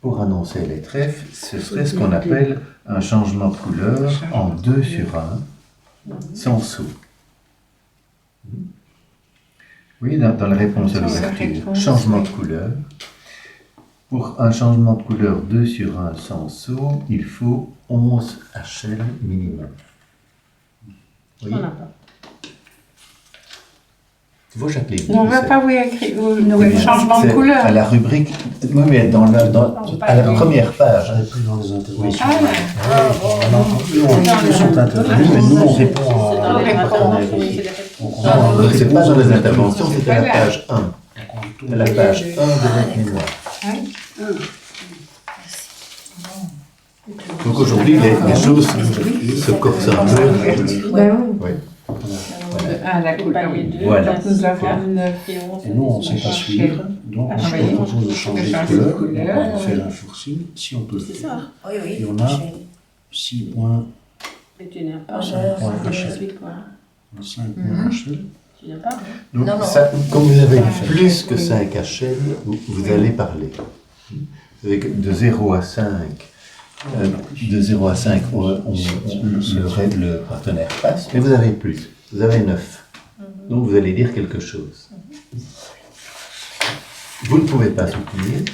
pour annoncer les trèfles, ce serait ce qu'on appelle un changement de couleur en 2 sur 1, sans sous. Oui, dans la réponse à Dans la l'ouverture, réponse, changement oui. de couleur. Pour un changement de couleur 2 sur 1 sans sous, il faut 11 HL minimum. Oui. On n'a pas. Tu vois, Jacqueline? On ne tu va sais. pas vous écrire Oui, le changement de c'est couleur. À la rubrique, oui, mais à la première page. On n'est plus dans les interventions. Ah, Non, ils sont intervenus, mais nous on répond C'est dans à les partenaires réponses. aussi. Oui, c'est Donc, les réponses. on Donc, c'est pas dans les interventions, C'est c'est à pas la grave. page 1. on tourne À la page 1 de votre mémoire. Donc aujourd'hui, les choses se corsent un peu. Ben oui. Oui. Ah, la couleur, oui. Voilà. Donc nous avons 9 Et 11. Et nous, on ne sait pas suivre, donc Ah, on se oui. propose de changer de changer de couleur, couleur. donc on fait un forcing, si on peut le C'est faire. ça. Oui, oui. Et on a 6 points, Mais tu n'as pas. Ouais, C'est HL. 18 points. 5 points HL. Tu n'as pas. Hein. Donc, Non, non. ça, comme vous avez plus que 5 HL, vous allez parler. Avec de 0 à 5, de 0 à 5, le partenaire passe, mais vous avez plus. Vous avez 9. Donc vous allez dire quelque chose. Vous ne pouvez pas soutenir.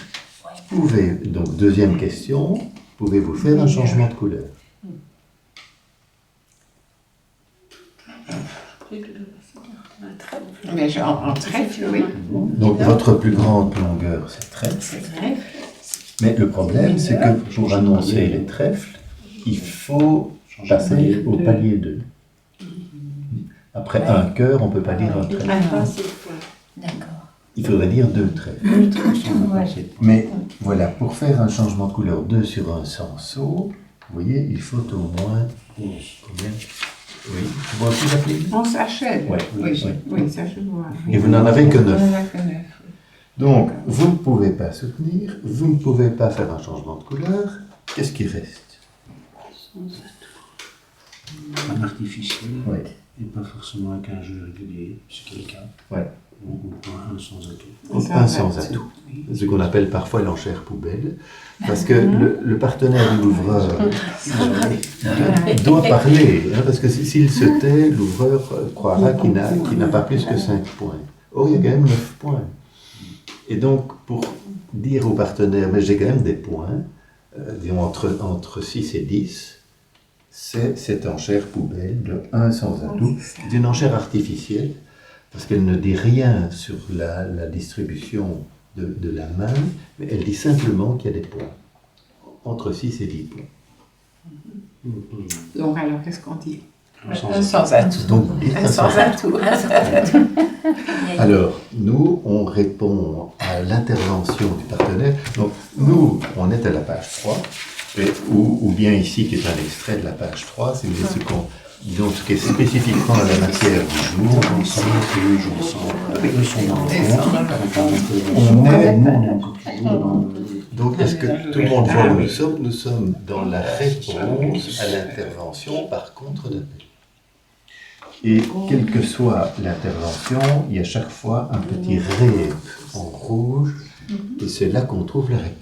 Pouvez, donc deuxième question, pouvez-vous faire un changement de couleur? Mais genre en trèfle, oui. Donc votre plus grande longueur, c'est trèfle. C'est vrai. Mais le problème, c'est que pour annoncer les trèfles, il faut passer au palier 2. Après un cœur, on ne peut pas dire un trèfle. D'accord. Il faudrait dire 2 trèfles. Mais voilà, pour faire un changement de couleur 2 sur un sanso, vous voyez, il faut au moins... Combien? Oui, tu vois aussi l'appeler? 11 HL. Ouais, oui, ça je vois. Et vous n'en avez que 9. On en a que 9. Donc, vous ne pouvez pas soutenir, vous ne pouvez pas faire un changement de couleur. Qu'est-ce qui reste? Un artificiel, Oui. et pas forcément avec un jeu régulier, c'est quelqu'un. Ouais. Ou un sans atout. Donc, un sans atout. Ce qu'on appelle parfois l'enchère poubelle. Parce que le partenaire de l'ouvreur doit parler. Hein, parce que s'il se tait, l'ouvreur croira qu'il n'a pas plus que 5 points. Or, il y a quand même 9 points. Et donc, pour dire au partenaire, mais j'ai quand même des points, disons entre 6 et 10, c'est cette enchère poubelle de 1 sans atout. C'est une enchère artificielle, parce qu'elle ne dit rien sur la distribution de la main, mais elle dit simplement qu'il y a des points, entre 6 et 10 points. Donc alors, qu'est-ce qu'on dit? Un sans Un sans atout. Donc, Un sans atout. alors, nous, on répond à l'intervention du partenaire. Donc, nous, on est à la page 3, ou bien ici, qui est un extrait de la page 3, c'est ce qu'on... Disons, ce qui est spécifiquement à la matière du jour, on est... Donc, est-ce que tout le monde voit où nous sommes? Nous sommes dans la réponse à l'intervention par contre d'appel. Et quelle que soit l'intervention, il y a chaque fois un petit ré en rouge, et c'est là qu'on trouve la réponse.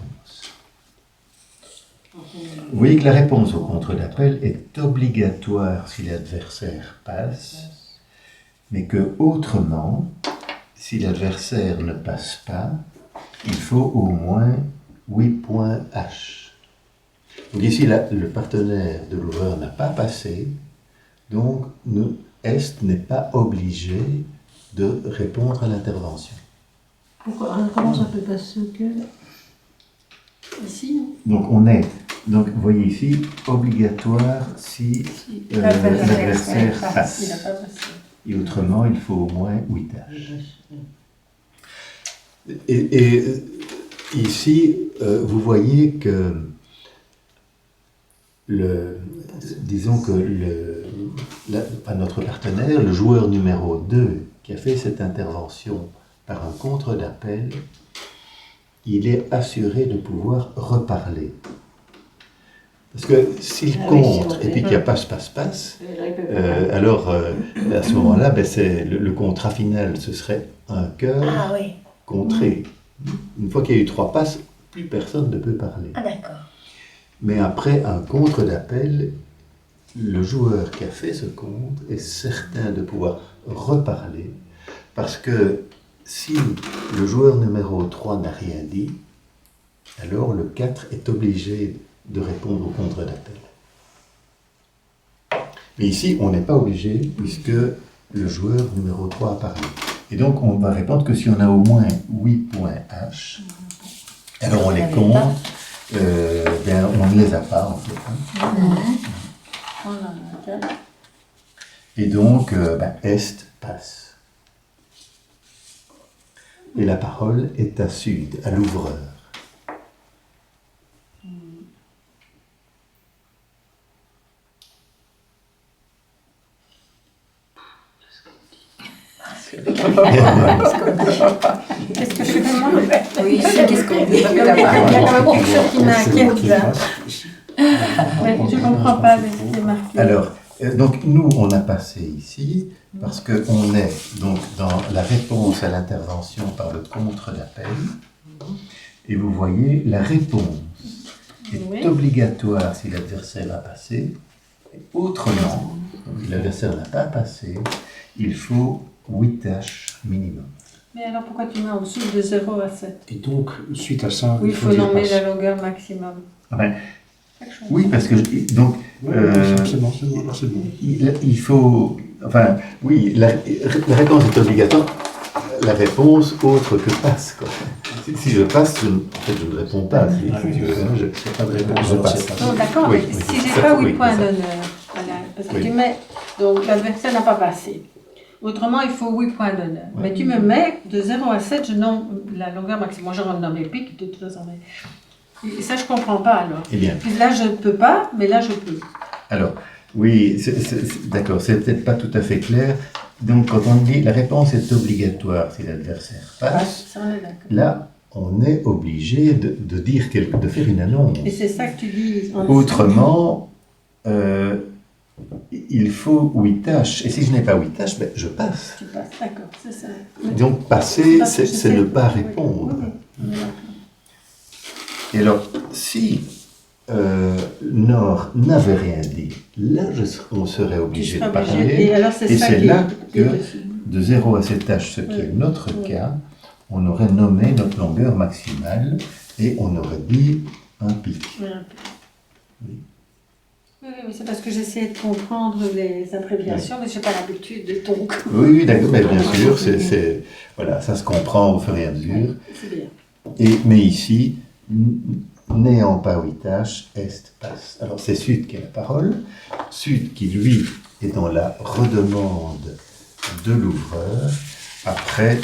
Vous voyez que la réponse au contre d'appel est obligatoire si l'adversaire passe, mais que autrement, si l'adversaire ne passe pas, il faut au moins 8 points H. Donc ici, le partenaire de l'ouvreur n'a pas passé, donc Est n'est pas obligé de répondre à l'intervention. Pourquoi? Comment ça peut passer que... Ici, non? Donc on est, donc vous voyez ici, obligatoire si l'adversaire passe. Il n'a pas passé. Et autrement, il faut au moins 8 H. Et ici, vous voyez que disons que notre partenaire, le joueur numéro 2, qui a fait cette intervention par un contre d'appel, il est assuré de pouvoir reparler. Parce que s'il contre et puis qu'il n'y a pas passe, alors à ce moment-là, le contrat final, ce serait un cœur contré. Une fois qu'il y a eu 3 passes, plus personne ne peut parler. Ah d'accord. Mais après un contre d'appel, le joueur qui a fait ce contre est certain de pouvoir reparler, parce que si le joueur numéro 3 n'a rien dit, alors le 4 est obligé de répondre au contre d'appel. Mais ici, on n'est pas obligé, puisque le joueur numéro 3 a parlé. Et donc, on va répondre que si on a au moins 8 points H, alors on les compte, on ne les a pas en fait. Et donc, Est passe. Et la parole est à Sud, à l'ouvreur. Qu'est-ce que je fais moi? Oui, qu'est-ce qu'on dit? Il y a quand même quelque chose qui m'inquiète là. Mais je ne comprends pas ce qui est marqué. Alors, donc nous, on a passé ici, parce qu'on est donc dans la réponse à l'intervention par le contre d'appel, et vous voyez, la réponse est obligatoire si l'adversaire a passé, Autrement, l'adversaire n'a pas passé, il faut 8 tâches minimum. Mais alors pourquoi tu mets en dessous de 0 à 7? Et donc, suite à ça, Oui, il faut dire nommer passe. la longueur maximum. Ouais. Quelque chose. Oui, parce que donc Ouais, c'est bon, c'est bon, c'est bon. il faut, enfin, oui, la réponse est obligatoire. La réponse autre que passe, quoi. Si je passe, en fait, je ne réponds pas. Si C'est pas de réponse, je alors passe. c'est pas Non, d'accord, Oui, mais oui, si j'ai ça, pas oui, 8 points ça. d'honneur, voilà, parce que Oui. tu mets, donc l'adversaire n'a pas passé. Autrement, il faut 8 points d'honneur. Ouais. Mais tu me mets de 0 à 7, je nomme la longueur maximum. Moi, j'aurais nommé pic de toute façon. Et ça, je comprends pas alors. Eh bien, Puis là, je peux pas, mais là, je peux. alors, oui, d'accord, c'est peut-être pas tout à fait clair. Donc, quand on dit la réponse est obligatoire si l'adversaire passe, Ça, on est d'accord. là, on est obligé de dire de faire une annonce. Et c'est ça que tu dis. Autrement, il faut 8 tâches. Et si je n'ai pas 8 tâches, ben, je passe. Tu passes, d'accord, c'est ça. Donc, passer, Parce que je c'est sais- ne pas oui, répondre. oui, on est d'accord. Et alors, si Nord n'avait rien dit, là, on serait Tu obligé seras de obligé. parler. Et alors, c'est Et ça c'est qui là qui est que- dessus. De 0 à 7 tâches, ce qui est notre cas, on aurait nommé notre longueur maximale et on aurait dit un pic. Oui, un peu. Oui, oui, c'est parce que j'essayais de comprendre les abréviations, mais je n'ai pas l'habitude de ton coup. Oui, d'accord, mais bien sûr, voilà, ça se comprend au fur et à mesure. C'est bien. Mais ici, n'ayant pas 8 tâches, est passe. Alors c'est Sud qui a la parole. Sud qui, lui, est dans la redemande de l'ouvreur. Après,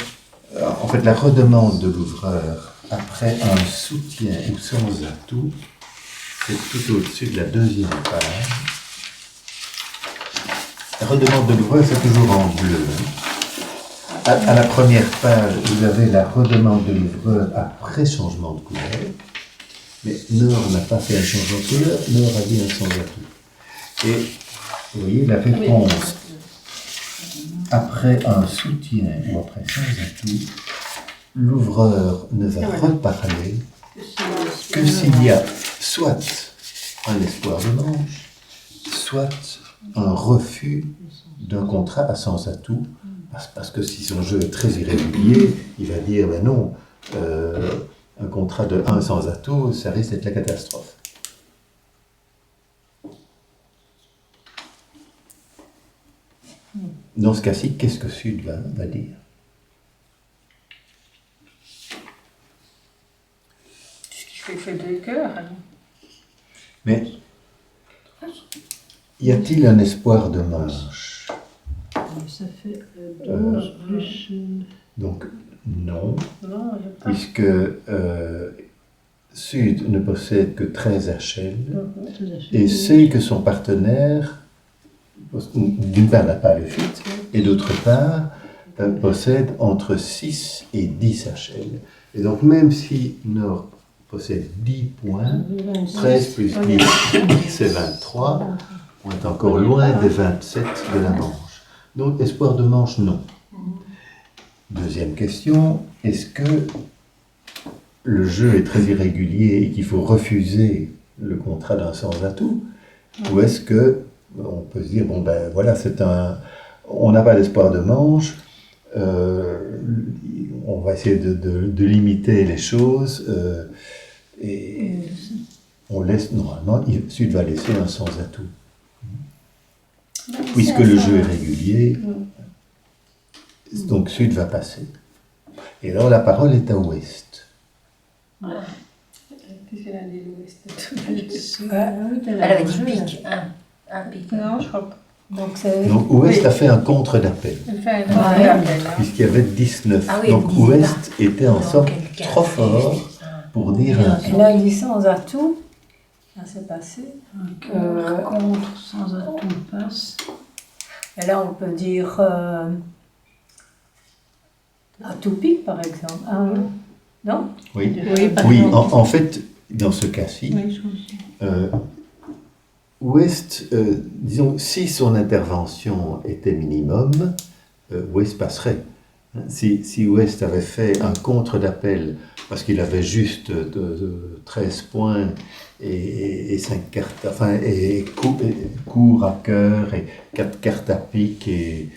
en fait, la redemande de l'ouvreur, après un soutien ou sans atout, c'est tout au-dessus de la deuxième page. La redemande de l'ouvreur, c'est toujours en bleu. À la première page, vous avez la redemande de l'ouvreur après changement de couleur. Mais Nord n'a pas fait un changement de couleur, Nord a dit un sans atout. Et vous voyez, la réponse après un soutien ou après sans atout, l'ouvreur ne va reparler que s'il y a soit un espoir de manche, soit un refus d'un contrat à sans atout, parce que si son jeu est très irrégulier, il va dire, ben non, un contrat de 1 sans atout, ça risque d'être la catastrophe. Dans ce cas-ci, qu'est-ce que Sud va dire? Il fait 2 cœurs. alors. Mais y a-t-il un espoir de manche? Ça fait 12 plus... Donc, non, Non, il n'y a pas. puisque Sud ne possède que 13 HL et sait que son partenaire, d'une part, n'a pas le fit, et d'autre part, possède entre 6 et 10 HL. Et donc, même si Nord possède 10 points, 13 plus 10, c'est 23, on est encore loin des 27 de la manche. Donc, espoir de manche, non. Deuxième question, est-ce que le jeu est très irrégulier et qu'il faut refuser le contrat d'un sans atout? Ou est-ce que on peut se dire, bon ben voilà, on n'a pas d'espoir de manche, on va essayer de limiter les choses, et on laisse, normalement, Sud va laisser un sans atout. Puisque le jeu est régulier, donc Sud va passer. Et alors la parole est à Ouest. Qu'est-ce qu'elle a dit, l'Ouest? Elle avait dit pic, un pic. Non, je crois pas. Donc c'est... Donc Ouest a fait un contre d'appel, Elle fait un appel, hein. puisqu'il y avait 19. Ah oui, Donc 19. Ouest était en Dans somme quel cas trop fort pour dire un Et là, il dit sans atout. Ça s'est passé. contre, sans atout, passe. Et là, on peut dire atout pique, par exemple. Non? Oui, Oui, par oui exemple. en fait, dans ce cas-ci, Oui, je comprends. Ouest, disons, si son intervention était minimum, Ouest passerait. Si Ouest avait fait un contre d'appel parce qu'il avait juste 13 points et 5 cartes, enfin, et court tour à cœur et 4 cartes à pique et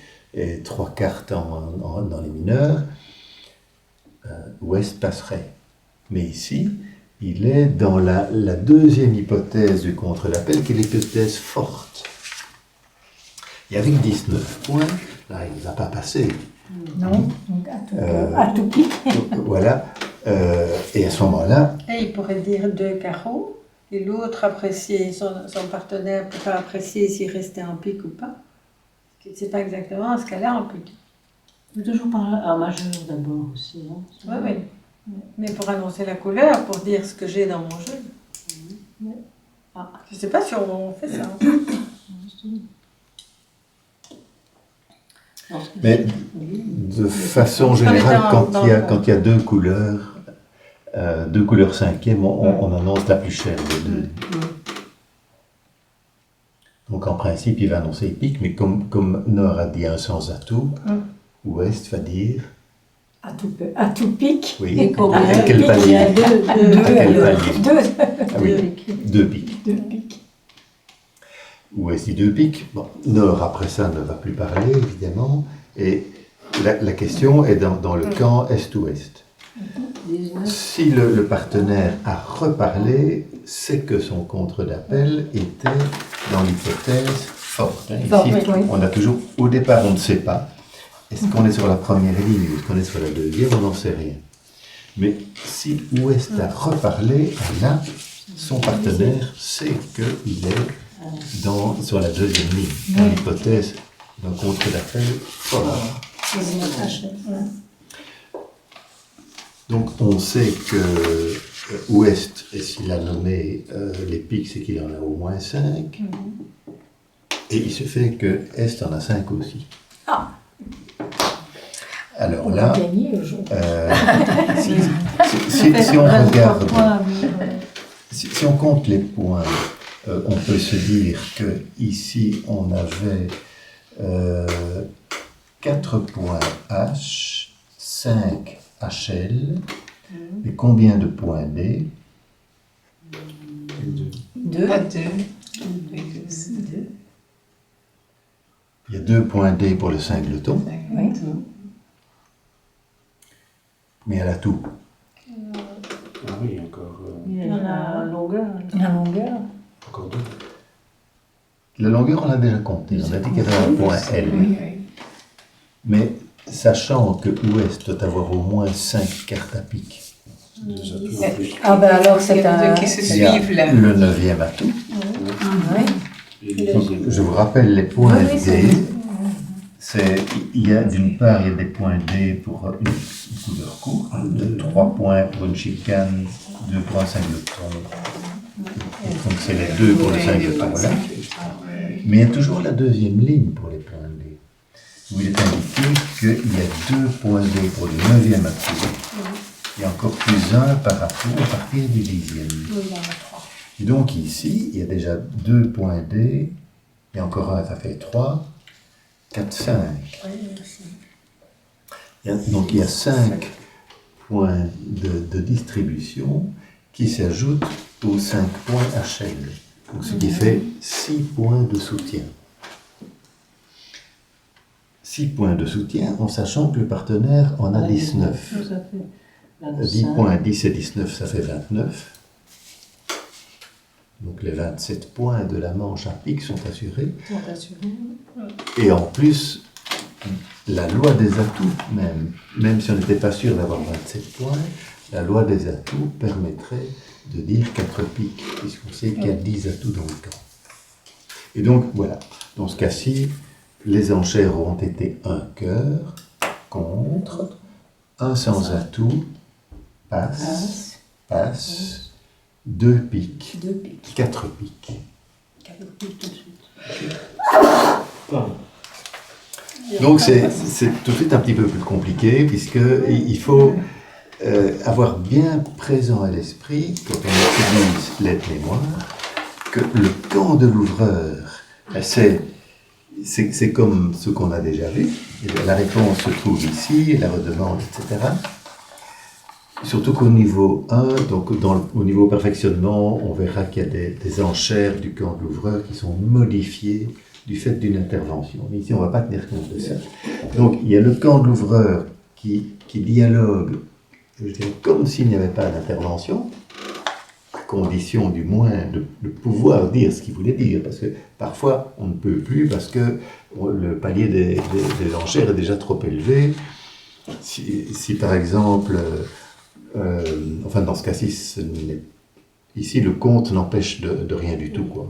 3 cartes dans les mineurs, Ouest passerait. Mais ici, il est dans la deuxième hypothèse du contre-l'appel, qui est l'hypothèse forte. Et avec 19 points, là, il ne va pas passer. Non, donc à tout pic. Donc, voilà. Et à ce moment-là, Et il pourrait dire 2 carreaux, et l'autre apprécier, son partenaire peut pas apprécier s'il restait en pique ou pas. C'est pas exactement ce cas-là en pique. Toujours par un majeur d'abord aussi. Hein. Oui, oui. Mais pour annoncer la couleur, pour dire ce que j'ai dans mon jeu. Je sais pas si on fait ça. mais de façon générale, quand il y a 2 couleurs, 2 couleurs cinquièmes, on annonce la plus chère des 2. Donc en principe, il va annoncer pique, mais comme Nord a dit un sans atout, Ouest va dire... À tout pic. Oui, Et combien à quel palier? Il y a deux À quel palier? deux Ah oui, 2 piques. pics. Ouest dit 2 piques. Bon, Nord, après ça, ne va plus parler, évidemment. Et la question est dans le camp Est-Ouest. Si le partenaire a reparlé, c'est que son contre d'appel était dans l'hypothèse forte. Ici, Oui. on a toujours, au départ, on ne sait pas. Est-ce qu'on est sur la première ligne ou est-ce qu'on est sur la deuxième, on n'en sait rien. Mais si Ouest a reparlé, là, son partenaire sait qu'il est sur la deuxième ligne, dans l'hypothèse d'un contre d'appel fort. Donc on sait que Ouest, et s'il a nommé les piques, c'est qu'il en a au moins 5. Et il se fait que Est en a 5 aussi. Alors On là, a gagné aujourd'hui. si on regarde, si on compte les points, on peut se dire que ici on avait 4 points H, 5 HL, et combien de points D? 2. Pas 2. Il y a 2 points D pour le singleton, Oui. mais elle a tout. Ah oui, encore, Il y en a en longueur. La longueur. encore 2. La longueur, on l'a déjà compté. On a dit qu'il y avait un point L. Mais sachant que Ouest doit avoir au moins 5 cartes à pique, 2 atouts en plus. Ah ben alors Il y c'est a un... deux qui se il y a suivent là. le 9e atout. Oui. Et le Donc, dixième. je vous rappelle les points Oui, oui, D. Il y a d'une part il y a des points D pour une couleur courte, 3 points pour une chicane, 2 pour un singleton. Donc c'est les 2 pour le singleton là. Mais il y a toujours la deuxième ligne pour les points D, où il est indiqué qu'il y a 2 points D pour le 9e atout, et encore plus 1 par atout à partir du 10e. Et donc ici, il y a déjà 2 points D, et encore un, ça fait 3, 4, 5. Donc il y a 5 points de distribution qui s'ajoutent aux 5 points HL. Donc ce qui fait 6 points de soutien. 6 points de soutien en sachant que le partenaire en a 19. 10 points, 10 et 19, ça fait 29. Donc les 27 points de la manche à pique sont assurés. Et en plus, la loi des atouts, même si on n'était pas sûr d'avoir 27 points, la loi des atouts permettrait de dire 4 piques, puisqu'on sait qu'il y a 10 atouts dans le camp. Et donc, voilà. Dans ce cas-ci, les enchères auront été un cœur contre, un sans atout, passe, 2 piques, 4 piques. Donc c'est tout de suite un petit peu plus compliqué, puisqu'il faut avoir bien présent à l'esprit, quand on utilise l'aide mémoire, que le camp de l'ouvreur, c'est comme ce qu'on a déjà vu. La réponse se trouve ici, la redemande, etc. Surtout qu'au niveau 1, donc au niveau perfectionnement, on verra qu'il y a des enchères du camp de l'ouvreur qui sont modifiées du fait d'une intervention. Mais ici, on ne va pas tenir compte de ça. Donc, il y a le camp de l'ouvreur qui dialogue, je dirais, comme s'il n'y avait pas d'intervention, à condition du moins de pouvoir dire ce qu'il voulait dire, parce que parfois, on ne peut plus, parce que le palier des enchères est déjà trop élevé. Si par exemple... enfin, dans ce cas-ci, ici, le compte n'empêche de rien du tout, quoi.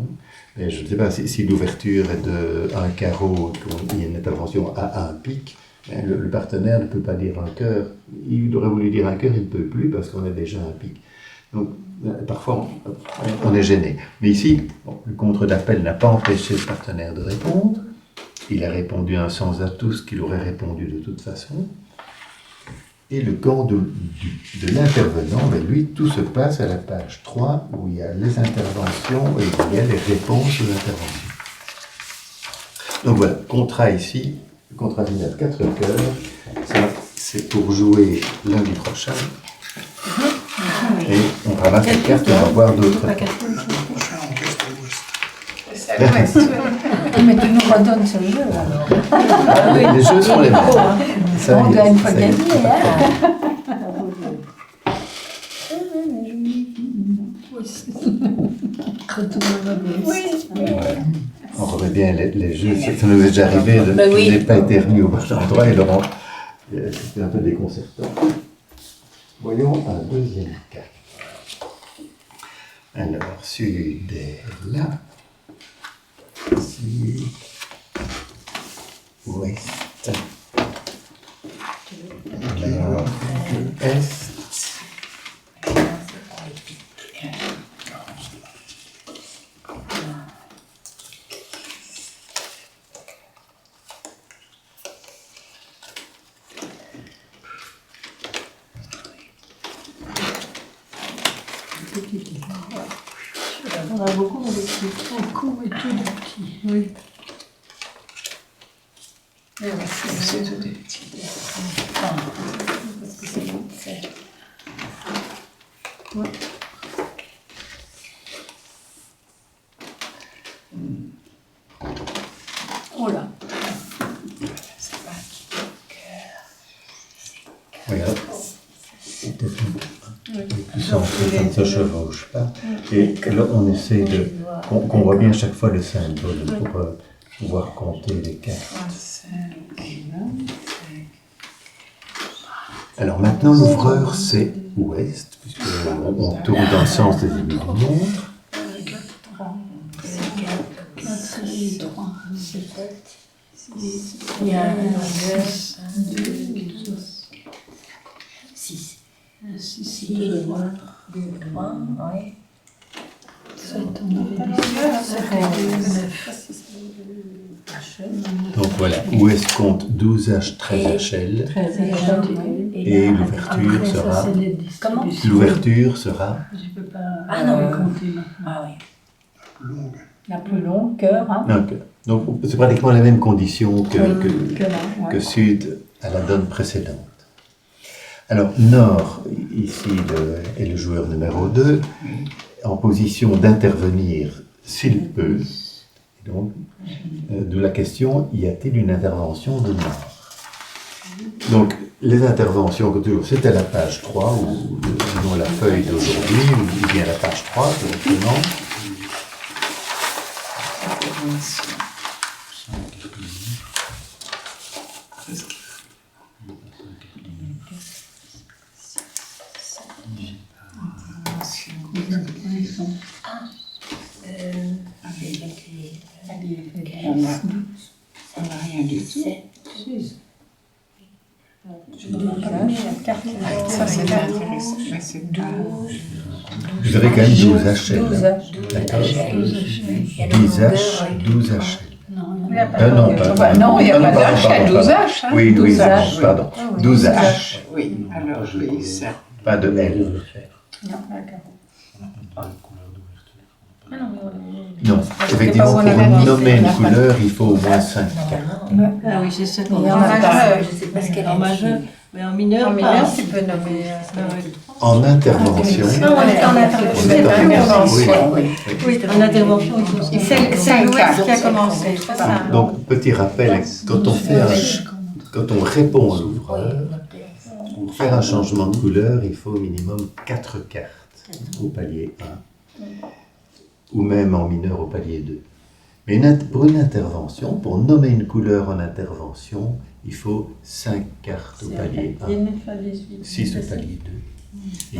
Et je ne sais pas, si l'ouverture est de un carreau, qu'il y a une intervention à un pic, le partenaire ne peut pas dire un cœur. Il aurait voulu dire un cœur, il ne peut plus parce qu'on est déjà à un pic. Donc, parfois, on est gêné. Mais ici, le contre d'appel n'a pas empêché le partenaire de répondre. Il a répondu un sens à tous qu'il aurait répondu de toute façon. Et le camp de l'intervenant, ben lui, tout se passe à la page 3, où il y a les interventions et il y a les réponses aux interventions. Donc voilà, contrat ici, le contrat final 4 cœurs, ça c'est pour jouer lundi prochain. Et on ramasse les cartes et on va voir d'autres. C'est à l'ouest. Mais tu nous redonnes ce jeu alors. Les jeux sont les mêmes. Ça, On il y a- doit une fois ça, il y a- gagner, hein. On remet bien les jeux. Ça nous est déjà arrivé de Ben oui. n'ai pas été remis au bon endroit et Laurent, c'était un peu déconcertant. Voyons un deuxième cas. Alors, sud est là. Sud, ouest. Alors, est. On a beaucoup de petits. Beaucoup et tout de petits. Oui. C'est tout des petits. Oh là. Regarde. C'est peut-être plus simple, ça ne se chevauche pas. Et là, on essaie qu'on voit bien chaque fois le symbole pour pouvoir compter les cartes. 3, 5, 25. Alors maintenant, l'ouvreur, c'est ouest, puisqu'on tourne dans le sens des aiguilles de montre. 4 et 3, 7. Il y a 1, 2, 6. 6, 2, 2, 3, oui. 7, on avait dit 7 et 9. Donc voilà, ouest compte 12 H, 13 HL, 13 et l'ouverture sera... Comment? L'ouverture sera... Je ne peux pas Ah non. compter maintenant. Ah oui. La plus longue, cœur. Hein. un cœur. Donc c'est pratiquement la même condition Que là, ouais. que sud à la donne précédente. Alors nord, ici est le joueur numéro 2, en position d'intervenir s'il peut. Et donc, de la question, y a-t-il une intervention de nord? Donc les interventions, comme toujours, c'est à la page 3, ou non la feuille d'aujourd'hui, ou bien la page 3 directement. On n'a rien du tout. Ça, c'est intéressant. Mais c'est pas... Vous avez quand même 12 HL. 12 hein. H. D'accord. 10 10H, 12 HL. Non, Il n'y a pas Non, de- pas- Bah non, il n'y a non, pas pardon, d'H, il y a pardon, 12 pardon. H. Hein. Oui, 12 H. pardon. 12 H, Oui, alors oui, ça. pas de L. Non, d'accord. Non, pas effectivement, où pour on avait nommer on une n'a pas- couleur, il faut au moins 5 cartes. Ah oui, c'est ça qu'on Et en a. majeur, je ne sais pas ce qu'elle En est. majeur, Mais en mineur, En pas. mineur, tu peux nommer. En intervention, Non, on est en intervention. C'est pas intervention. oui. Oui, En intervention, il faut c'est l'Ouest qui a commencé, c'est ça. Donc, petit rappel, quand on répond à l'ouvreur, pour faire un changement de couleur, il faut au minimum 4 cartes au palier 1, ou même en mineur au palier 2. Mais pour une intervention, pour nommer une couleur en intervention, il faut 5 cartes au palier 1, 6 au palier 2.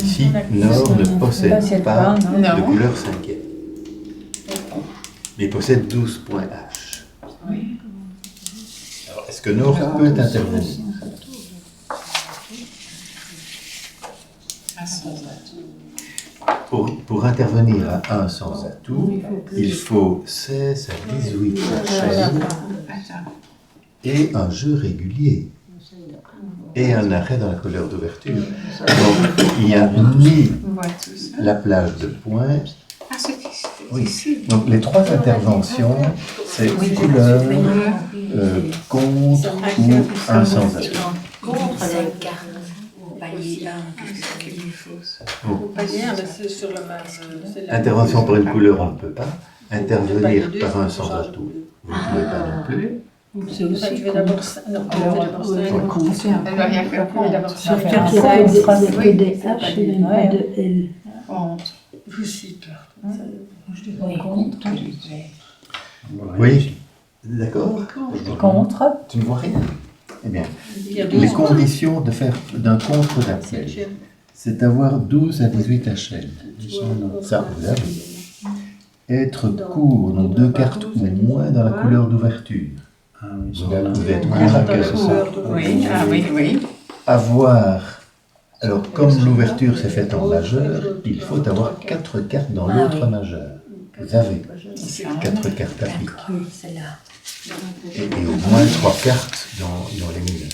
Ici, Nord ne possède pas de couleur 5e. Mais il possède 12 points H. Alors, est-ce que Nord peut intervenir? Pour intervenir à 1 sans atout, il faut 16 à 18 chaînes et un jeu régulier et un arrêt dans la couleur d'ouverture. Donc, il n'y a ni On voit tout ça. la plage de points. Ah, c'est ici. Oui. Donc, les 3 interventions, c'est couleur, contre ou 1 sans atout. Contre 5 cartes au palier 1. Qu'est-ce qu'il lui faut, ça? Au palier, mais c'est sur le même. c'est la- Intervention pour une couleur, on ne peut pas. Intervenir par un sans atout, vous ne pouvez pas non plus. C'est Enfin, aussi tu veux d'abord ça. Non, tu veux d'abord ça. Elle doit rien faire Tu veux d'abord contre. ça. Sur carte, il n'y a que des H et pas de L. Contre. Je suis peur. Oui, contre. Oui, d'accord? Contre. Tu ne vois rien? Eh bien, les conditions de faire d'un contre d'appel, c'est d'avoir 12 à 18 HL. Ça, vous avez. Être court, donc 2 cartes ou moins dans la couleur d'ouverture. Vous êtes court à que ce soit. Oui, ah oui, oui. Avoir, alors comme l'ouverture s'est faite en majeur, il faut avoir 4 cartes dans l'autre majeur. Vous avez 4 cartes à pique. C'est là. Et au moins 3 cartes dans les mineurs.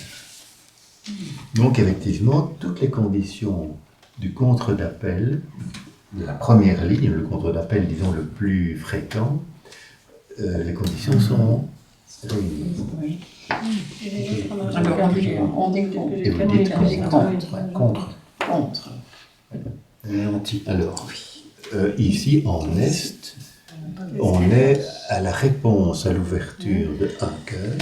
Donc effectivement, toutes les conditions du contre d'appel, de la première ligne, le contre d'appel disons le plus fréquent, les conditions sont réunies. Oui. Alors, on dit que Et vous dites qu'on est contre. Contre. Alors, ici en Est, on est à la réponse à l'ouverture de un cœur.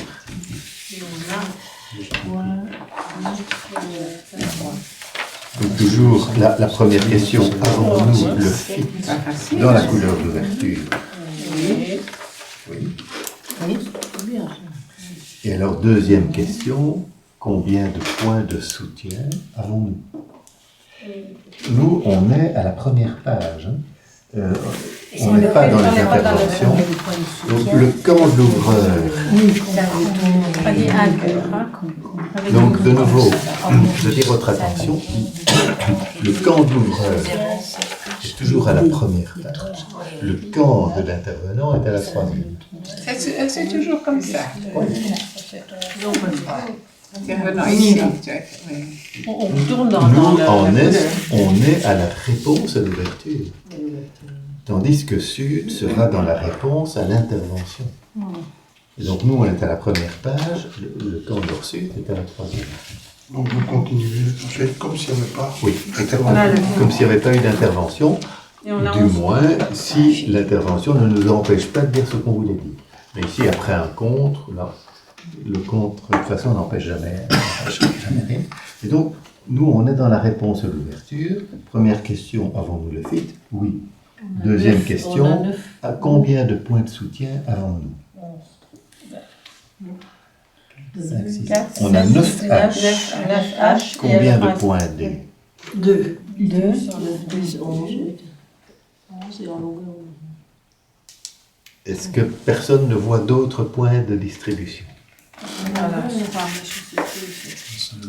Donc toujours la première question, avons-nous le fit Pas facile. dans la couleur d'ouverture? Oui. Et alors deuxième question, combien de points de soutien avons-nous? Nous, on est à la première page. On n'est pas dans les interventions. Donc le camp de l'ouvreur. palier 1 cœur. Donc de nouveau, j'attire votre attention. Le camp de l'ouvreur est toujours à la première page. Le camp de l'intervenant est à la troisième. C'est toujours comme ça. Intervenant ici. Oui. On tourne dans Nous, la en couleur. Est, on est à la réponse à l'ouverture. Tandis que Sud sera dans la réponse à l'intervention. Et donc nous, on est à la première page, le camp de Sud est à la troisième. Donc vous continuez en fait comme s'il n'y avait pas Oui, d'intervention. comme s'il n'y avait pas eu d'intervention, Et on a du moins si l'intervention ne nous empêche pas de dire ce qu'on voulait dire. Mais ici, après un contre, là, le contre, de toute façon, n'empêche jamais rien. Et donc, nous, on est dans la réponse à l'ouverture. Première question, avons-nous le fit? Oui. Deuxième question, à combien de points de soutien avons-nous? 5, 6. On a 9 H. 9 H. Combien de points D? 2. 2. 11 et en longueur. Est-ce que personne ne voit d'autres points de distribution?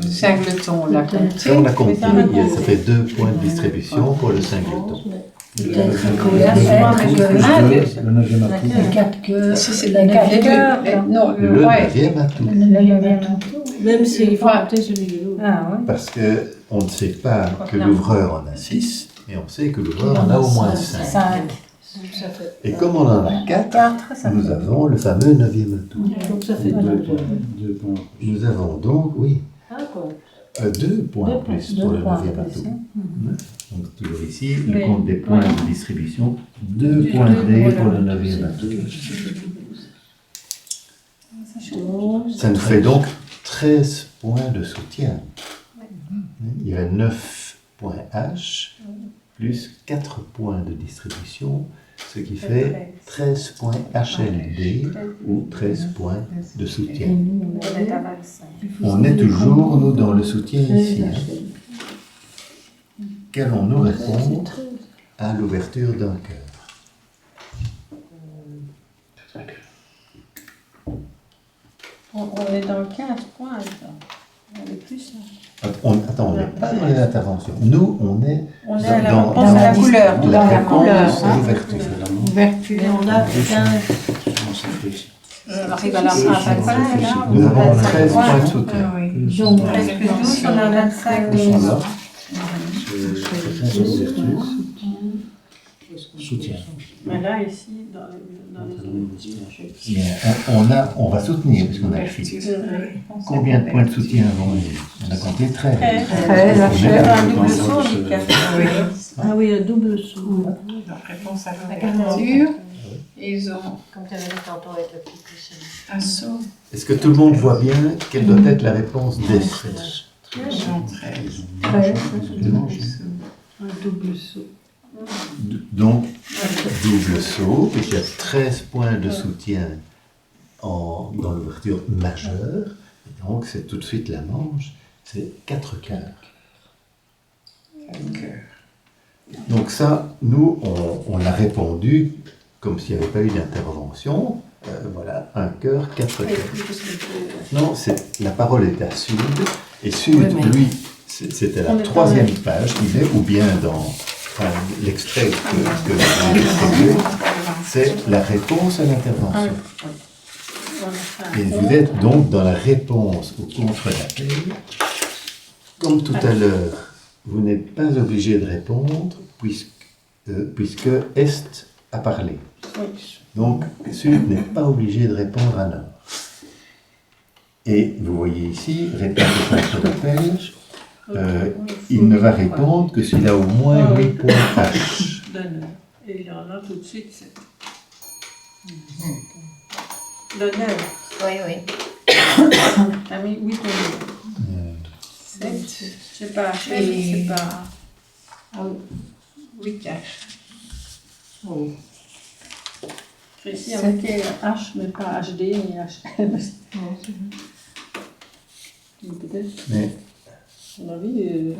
Le singleton, on l'a compté. Ça, on a compté. Ça fait 2 points de distribution pour le singleton. Le neuvième atout. Le 4 que. Si c'est la les quatre neuvième cœurs. Non, Le ouais. 9e atout. Le 9e atout. Même s'il faut compter celui de l'autre. Ah oui. Parce qu'on ne sait pas que l'ouvreur en a 6, mais on sait que l'ouvreur en a au moins 5. 5. Et comme on en a 4, nous avons le fameux 9e atout. Donc ça fait 2 points. Deux points. Nous avons donc, oui, Ah, quoi. 2 points en plus pour le 9e atout. Donc toujours ici, le compte des points de distribution, 2 points D pour le 9e atout. Ça nous fait donc 13 points de soutien. Il y a 9 points H plus 4 points de distribution, ce qui fait 13 points HLD ou 13 points de soutien. On est à 25. On est toujours, nous, dans le soutien ici. Qu'allons-nous répondre à l'ouverture d'un cœur? On est dans 15 points, attends. On est plus là. Attends, on n'est pas dans les interventions. Nous, on est On est à la dans réponse à la couleur. la Dans la réponse couleur, hein. à l'ouverture. Ouverture. Mais on a 15. On arrive à la fin à 25 là. Nous avons 13 13 points de soutien. Donc, 13 plus 12, on a 25. Voilà. Soutien. Mais là, ici, dans les Bien, on va soutenir, puisqu'on a le fixe. Combien de points de soutien avons-nous? On a compté 13. 13, On est là. un double saut, on dit 4. ah oui, un double saut. Donc, réponse à l'ouverture. Ils ont Comme tu avais dit tantôt avec le petit plus. un saut. Est-ce que tout le monde voit bien quelle doit être la réponse des Ils ont 13. 13, Saut. un double saut. Donc, double saut, puisqu'il y a 13 points de soutien dans l'ouverture majeure. Et donc, c'est tout de suite la manche, c'est 4 cœurs. Donc ça, nous, on a répondu comme s'il n'y avait pas eu d'intervention. Voilà, un cœur, 4 cœurs. Non, la parole est à Sud. Et Sud, lui, c'était la 3e page qu'il est, ou bien dans l'extrait que j'ai distribué, c'est la réponse à l'intervention. Et vous êtes donc dans la réponse au contre-l'appel. Comme tout à l'heure, vous n'êtes pas obligé de répondre puisque Est a parlé. Donc, Sud n'est pas obligé de répondre à Nord. Et vous voyez ici, réponse au contre-l'appel, il ne va répondre que s'il a au moins 8 points H. Et il y en a tout de suite 7. De 9. Oui, oui. T'as mis 8 ou 9. 7. Je sais pas, je sais pas. 8 caches. Ici, avec H, mais pas HD ni HL. Peut-être, Mais, à mon avis,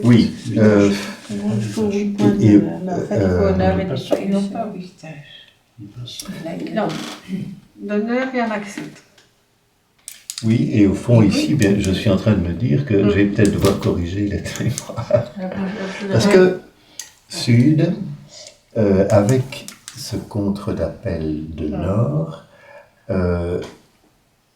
oui. il faut 8 points de et, mais en fait, il faut 9 et Ils n'ont distribution. pas 8 caches. Non, de 9, il y en a que 7. Oui, et au fond, ici, bien, je suis en train de me dire que je vais peut-être devoir corriger les mémoires. Parce que Sud, avec ce contre d'appel de Nord,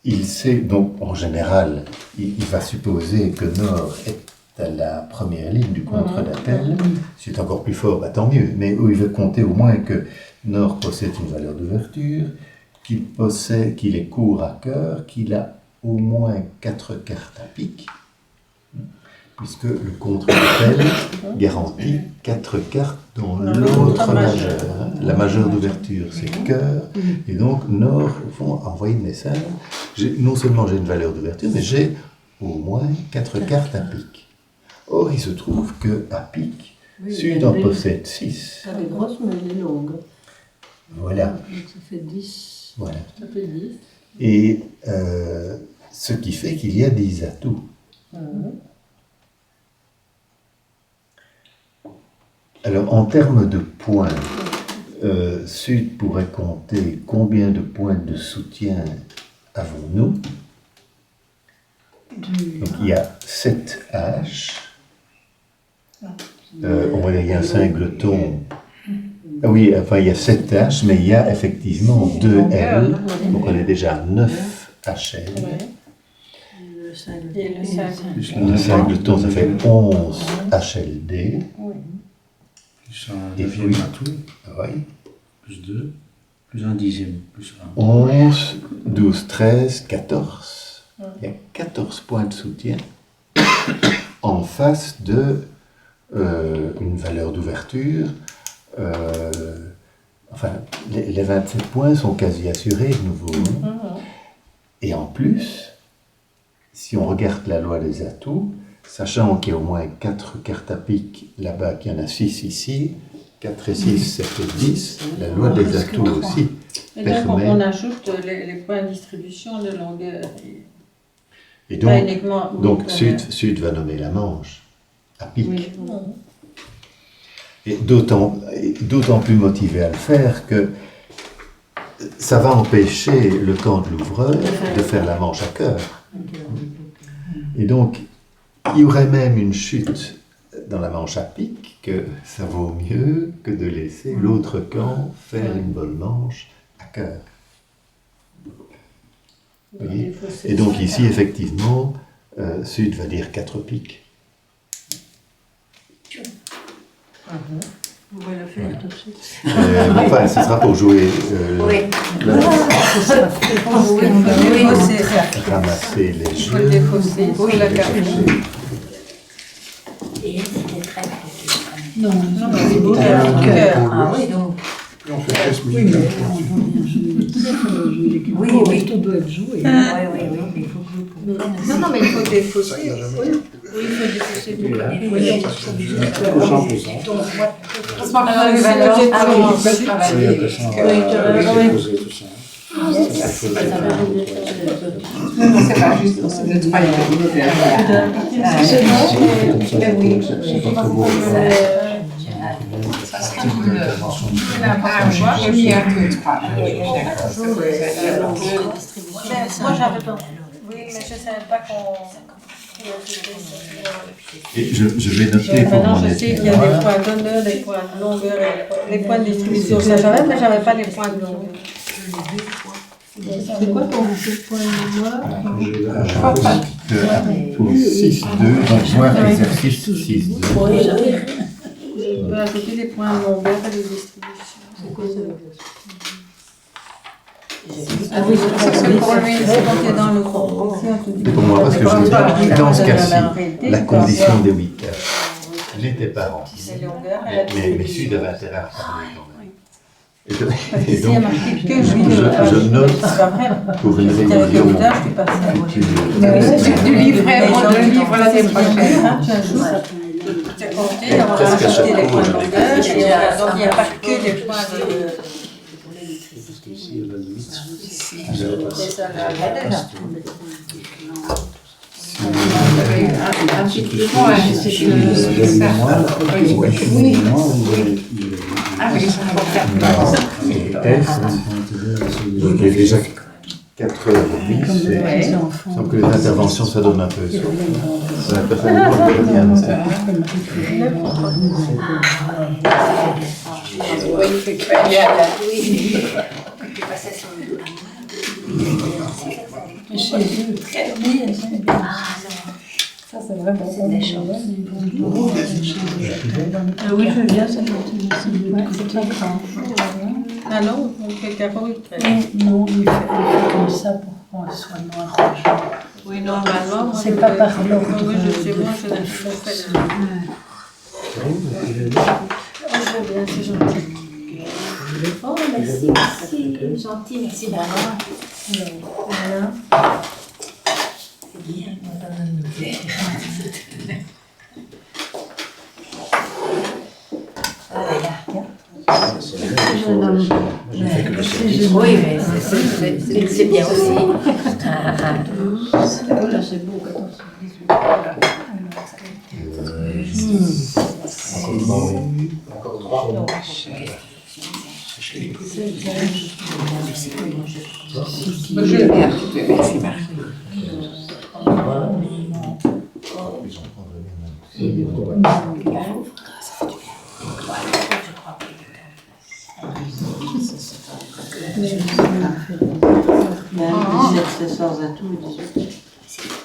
il sait, donc en général, il va supposer que Nord est à la première ligne du contre d'appel. Si c'est encore plus fort, bah, tant mieux. Mais il veut compter au moins que Nord possède une valeur d'ouverture, qu'il est court à cœur, qu'il a au moins 4 cartes à pique, puisque le contre-appel garantit 4 cartes dans l'autre majeur. La majeure d'ouverture, c'est cœur, et donc Nord, au fond, a envoyé le message. Non seulement j'ai une valeur d'ouverture, mais j'ai au moins 4 cartes à pique. Or, il se trouve qu'à pique, Sud en possède 6. Elle est grosse, mais elle est longue. Voilà. Donc ça fait 10. Voilà. Ça fait 10. Et ce qui fait qu'il y a des atouts. Alors, en termes de points, Sud pourrait compter combien de points de soutien avons-nous? Donc, il y a 7 H. On va dire qu'il y a un singleton. Ah oui, enfin, il y a 7 H, mais il y a effectivement 2 L. Donc, on est déjà à 9 HL. Et le 5. Le singleton, ça fait 11 HLD. Plus un Et 9e puis- atout, Oui. plus 2, plus un 10e, plus 1. 11, 12, 13, 14. il y a 14 points de soutien en face de une valeur d'ouverture. Enfin, les 27 points sont quasi assurés de nouveau. Et en plus, si on regarde la loi des atouts, sachant qu'il y a au moins 4 cartes à pique là-bas, qu'il y en a 6 ici, 4 et 6, ça fait 10, la loi des atouts aussi Et donc permet... on ajoute les points de distribution de longueur. Et Pas donc, uniquement donc Sud va nommer la manche à pique. Oui. Et d'autant plus motivé à le faire que ça va empêcher le camp de l'ouvreur de faire la manche à cœur. Et donc, il y aurait même une chute dans la manche à pique que ça vaut mieux que de laisser l'autre camp faire une bonne manche à cœur. Vous voyez ? Et donc ici, effectivement, Sud va dire 4 piques. On va le faire tout de suite. Enfin, ce sera pour jouer ramasser les Il faut le jeux. défausser sur la carte. Et c'était très compliqué. Non, Non, mais c'est beau, il y a un cœur. Ah oui, donc. Et on fait 13 oui, minutes. mais on doit bien jouer. Oui, oui. Tout doit être joué. Oui, oui, oui, mais il faut que vous Non, non, mais il faut Ça, défausser. il n'y a jamais. Oui, il faut défausser pour Là, le prochain pesant. Alors, les valeurs, Ah oui, on peut Oui, travailler. après ça, on va déposer tout ça. Non, non, c'est pas juste pour ce ne pas y aller. C'est comme ça, c'est pas très beau. Ça serait une intervention et puis un peu de travail. Moi, j'avais pas. Oui, mais je ne savais pas qu'on. Et je vais noter pour Maintenant, mon je sais qu'il y a des points d'honneur, des points de longueur, les points de distribution. Ça, j'avais, mais je n'avais pas les points de longueur. C'est quoi ton point de mémoire? Pour 6-2, donc voir l'exercice 6-2. On peut ajouter des points de longueur à des distributions. Ah oui, c'est pour lui, c'est quand tu es dans le groupe. Pour moi, parce que je veux dire, dans ce cas-ci, la condition des 8 cartes, les tes parents, mais Sud avait intérêt à reparler quand même. Et S'il y a donc, marqué que je note c'est pas vrai. pour une Avec le révision codage, tu passes à Du livret, pour le livre l'année prochaine. Tu ajoutes, tu as compté, on va ajouter les points de longueur, et donc il n'y a pas que des points de. Parce qu'ici, il y a la limite. Un petit peu moins, c'est Le mémoire, Ah oui, ça va faire. et test. Donc il y a déjà 4h10. Donc les interventions, ça donne un peu soin. Ça va faire bien. Chez eux, oui, c'est bien. Ça, c'est vraiment bon. Oui, je viens, c'est gentil. C'est pas grave. Ah non, on fait carreau, il traite. Non, il fait comme ça pour qu'on soit noir rouge. Oui, normalement. C'est pas par l'ordre. Oui, je sais, moi, je l'ai fait. Oh, je veux bien, c'est gentil. Oh, merci, merci. Gentil, merci d'avoir. Voilà. C'est bien, oui, mais c'est bien aussi. Là, c'est beau, 14, 18. Encore droit. Je vais bien, merci Marie. Accessoires à tout,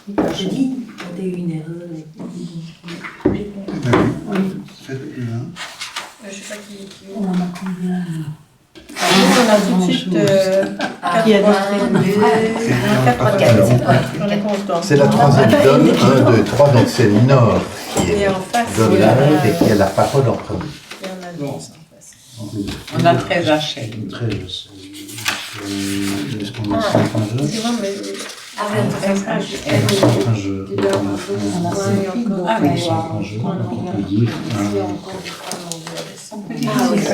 Je dis, quand t'as eu une erreur. Faites le plus un. Je sais pas qui. On en a combien? On a tout de suite 4 qui a Un, d'autres. deux, trois, Alors, quatre. On est content. c'est la troisième donne, 1, 2, 3, donc c'est Nord qui Et est en face, donne il y a- et qui a la parole en premier. il y en a deux en face. On a 13 HL. 13, est-ce qu'on a 5 en jeu? Excusez-moi, mais Ah oui, on peut faire ça. Un jeu. il doit y avoir deux On a points cinq et encore Ah oui, un. 5 en jeu, donc on peut dire Ici, un. encore des points longueurs. Ah oui, ça,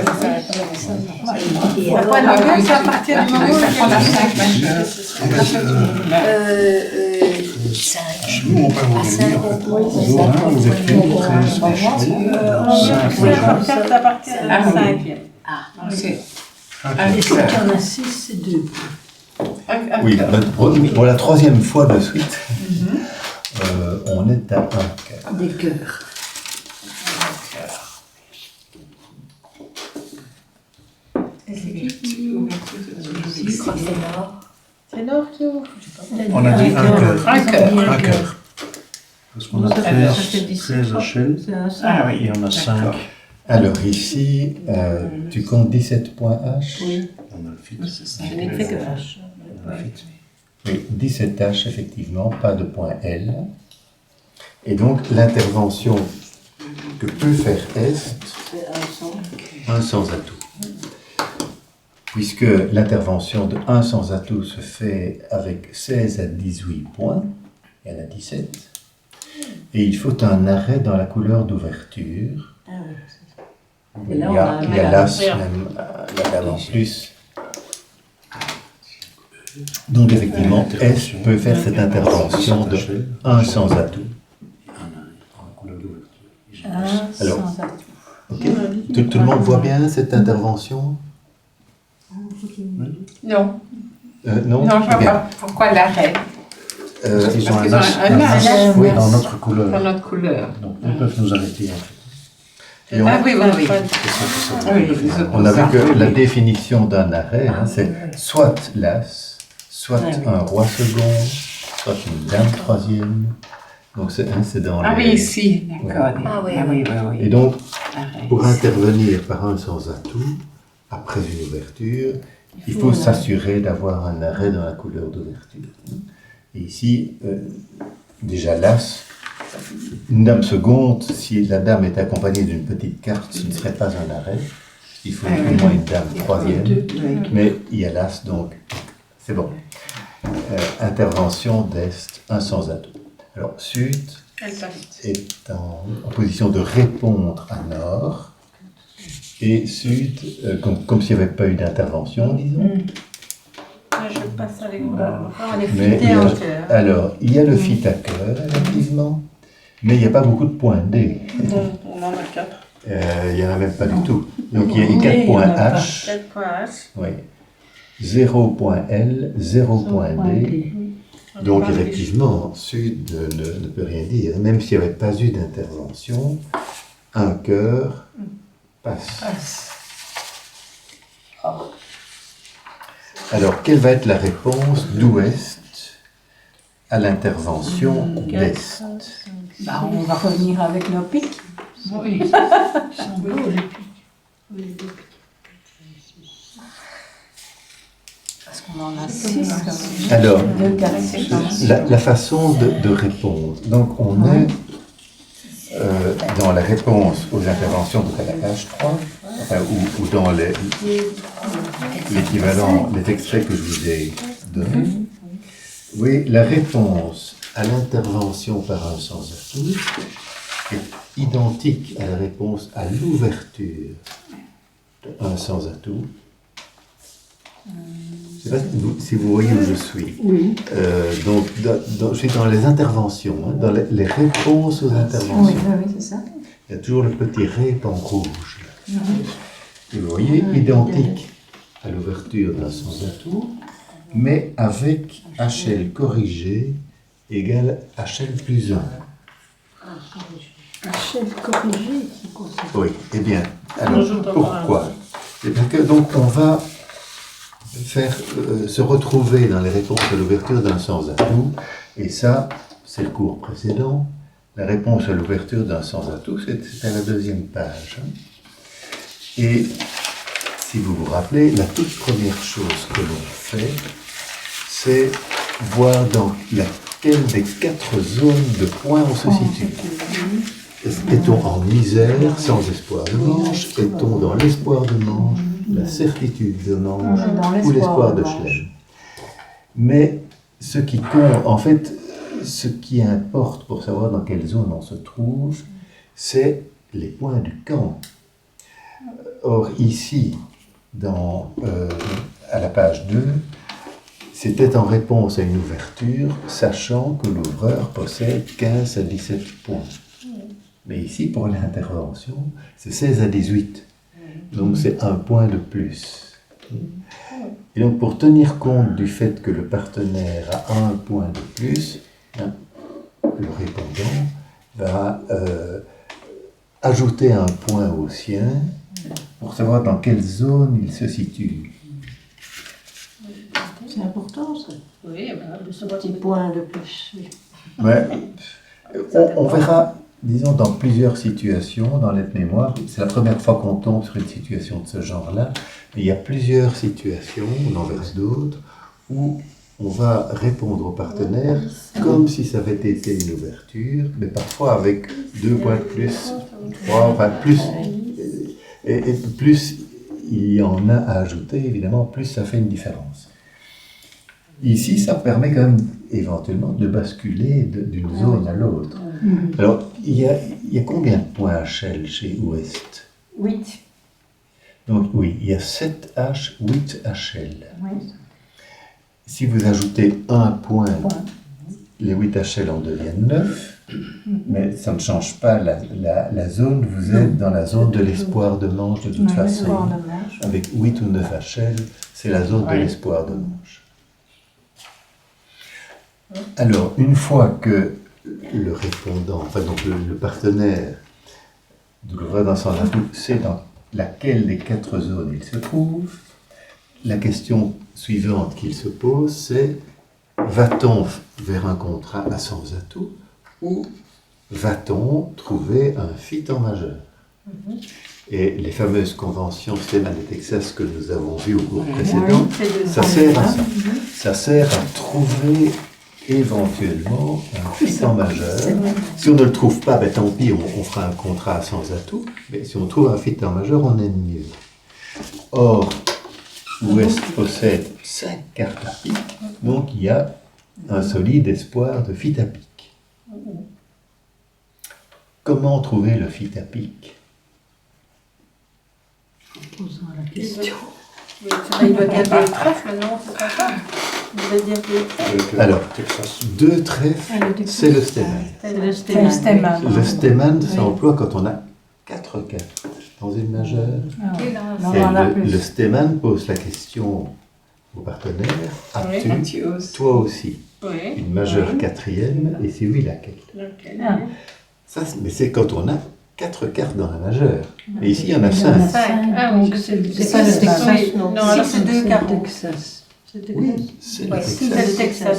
Il n'y a pas de longueur, c'est à partir du moment où il y a On a des- 5 majeurs. 5. Nous, on peut vous cinq, dire, oui, jour 1, ouverture, 13, On vient Cinq, à partir de la Ah oui. cinquième. C'est Et quand il y en a 6, c'est 2. Oui, ben, pour la troisième fois de suite, on est à 1 cœur. Des cœurs. Je crois que c'est Nord. C'est Nord qui ouvre. On a dit un cœur. un cœur. Un cœur. Parce qu'on a Ça fait 13 HL C'est un seul. Ah oui. et on a 5. Alors ici, tu comptes 17 points H. Oui. On a le fixe. Je n'ai fait que H. On a le fixe. Oui, 17 H, effectivement, pas de point L. Et donc, l'intervention que peut faire Est, C'est un son. un sans atout. Puisque l'intervention de 1 sans atout se fait avec 16 à 18 points, il y en a 17, et il faut un arrêt dans la couleur d'ouverture. Ah oui, c'est ça. Il Et y là, on a, a il y a un l'As, arrêt. même la dame en plus. Donc effectivement, S peut faire cette intervention de 1 sans atout. Alors, ok. Tout le monde voit bien cette intervention? Non, Non, non, je vois Bien. pas pourquoi l'arrêt. Euh, Ils ont Parce qu'ils un ont as, un as. oui, dans notre Dans couleur. notre couleur. Donc ils peuvent nous arrêter en fait. et on, Ah oui, oui, oui. C'est ça. Oui, les on a vu que opposants. la définition d'un arrêt, hein, c'est soit l'As, soit Ah oui. un roi second, soit une dame troisième. Donc c'est dans Ah les... oui, ici, d'accord. Ah oui, Ah oui, oui, oui. Et donc, Arrêt. pour intervenir par un sans atout, après une ouverture, il faut s'assurer d'avoir un arrêt dans la couleur d'ouverture. Et ici, déjà l'As, une dame seconde, si la dame est accompagnée d'une petite carte, ce ne serait pas un arrêt. Il faut au moins une dame troisième. Oui. Mais il y a l'As, donc c'est bon. Intervention d'Est, un sans atout. Alors, Sud Elle passe. est en position de répondre à Nord. Et Sud, comme s'il n'y avait pas eu d'intervention, disons. Je passe avec moi. On est Mais fité en cœur. alors, il y a le fit à cœur, effectivement, mais il n'y a pas beaucoup de points D. On en a 4. Il n'y en a même pas du tout. Donc, il y a D, 4 il y en points a pas. H, 4 points H. oui. 0 point L, 0 point D. Donc, effectivement, Sud ne peut rien dire. Même s'il n'y avait pas eu d'intervention, un cœur passe. Alors, quelle va être la réponse d'Ouest à l'intervention d'Est? Bah, on va revenir avec nos pics. Oui. Ils sont beaux, les pics. Parce qu'on en a 6 quand même. Alors, Deux carrés. la façon de répondre. Donc, on est dans la réponse aux interventions de la page 3, enfin, ou dans l'équivalent, les extraits que je vous ai donnés. Oui, la réponse à l'intervention par un sans atout est identique à la réponse à l'ouverture d'un sans atout. Je ne sais pas si vous voyez où je suis. Oui. Donc, je suis dans les interventions, hein, dans les réponses aux interventions. Oui, c'est ça. Il y a toujours le petit rép en rouge. Là. Et vous voyez, identique à l'ouverture d'un sans atout, mais avec HL corrigé égale HL plus 1. HL corrigé, c'est quoi ça? Oui, eh bien, alors pourquoi? Eh bien que donc on va faire se retrouver dans les réponses à l'ouverture d'un sans atout, et ça, c'est le cours précédent. La réponse à l'ouverture d'un sans atout, c'est à la deuxième page. Hein. Et si vous vous rappelez, la toute première chose que l'on fait, c'est voir dans laquelle des 4 zones de points on se situe. Est-on en misère, sans espoir de manche? Est-on dans l'espoir de manche, la certitude de manche ou l'espoir de Schlem? Mais ce qui compte, en fait, ce qui importe pour savoir dans quelle zone on se trouve, c'est les points du camp. Or, ici, à la page 2, c'était en réponse à une ouverture, sachant que l'ouvreur possède 15 à 17 points. Mais ici, pour l'intervention, c'est 16 à 18. Donc, c'est un point de plus. Et donc, pour tenir compte du fait que le partenaire a un point de plus, le répondant va ajouter un point au sien pour savoir dans quelle zone il se situe. C'est important, ça. Oui, de Ce petit point de plus. Oui. Ouais. On verra, disons, dans plusieurs situations dans l'aide-mémoire. C'est la première fois qu'on tombe sur une situation de ce genre-là. Mais il y a plusieurs situations, on en verra d'autres, où on va répondre au partenaire comme si ça avait été une ouverture, mais parfois avec 2 points de plus, 3, enfin plus. Et plus il y en a à ajouter, évidemment, plus ça fait une différence. Ici, ça permet quand même éventuellement de basculer d'une zone à l'autre. Alors, il y a combien de points HL chez Ouest? 8. Donc oui, il y a 7H, 8HL. Oui. Si vous ajoutez un point, les 8HL en deviennent 9, mais ça ne change pas la zone. Vous êtes dans la zone de l'espoir de manche de toute façon. Avec 8 ou 9 HL, c'est la zone de l'espoir de manche. Alors, une fois que le répondant, enfin donc le partenaire de l'ouvreur dans son atout sait dans laquelle des 4 zones il se trouve, la question suivante qu'il se pose, c'est: va-t-on vers un contrat à sans atout ou va-t-on trouver un fit en majeur? Et les fameuses conventions Stemann et Texas que nous avons vues au cours précédent, ça sert à ça. Ça sert à trouver éventuellement un fit en majeur. Si on ne le trouve pas, ben, tant pis, on fera un contrat sans atout. Mais si on trouve un fit en majeur, on aime mieux. Or, Ouest possède 5 cartes à pic, donc il y a un solide espoir de fit à pic. Comment trouver le fit à pic? Posons la question. Il doit dire des trèfles, non? C'est pas ça? Il doit dire des trèfles. Alors, 2 trèfles, c'est le Stemann. C'est le Stemann. Le Stemann s'emploie quand on a 4 cartes dans une majeure. Et le Stemann pose la question au partenaire: as-tu, toi aussi, une majeure 4e, et si oui, laquelle? Ça, mais c'est quand on a 4 cartes dans la majeure. Et ici, il y en a 5. Ah oui, c'est pas le Texas, non. Non, alors c'est 2 carreaux. Oui, c'est le C'est Texas. le Texas,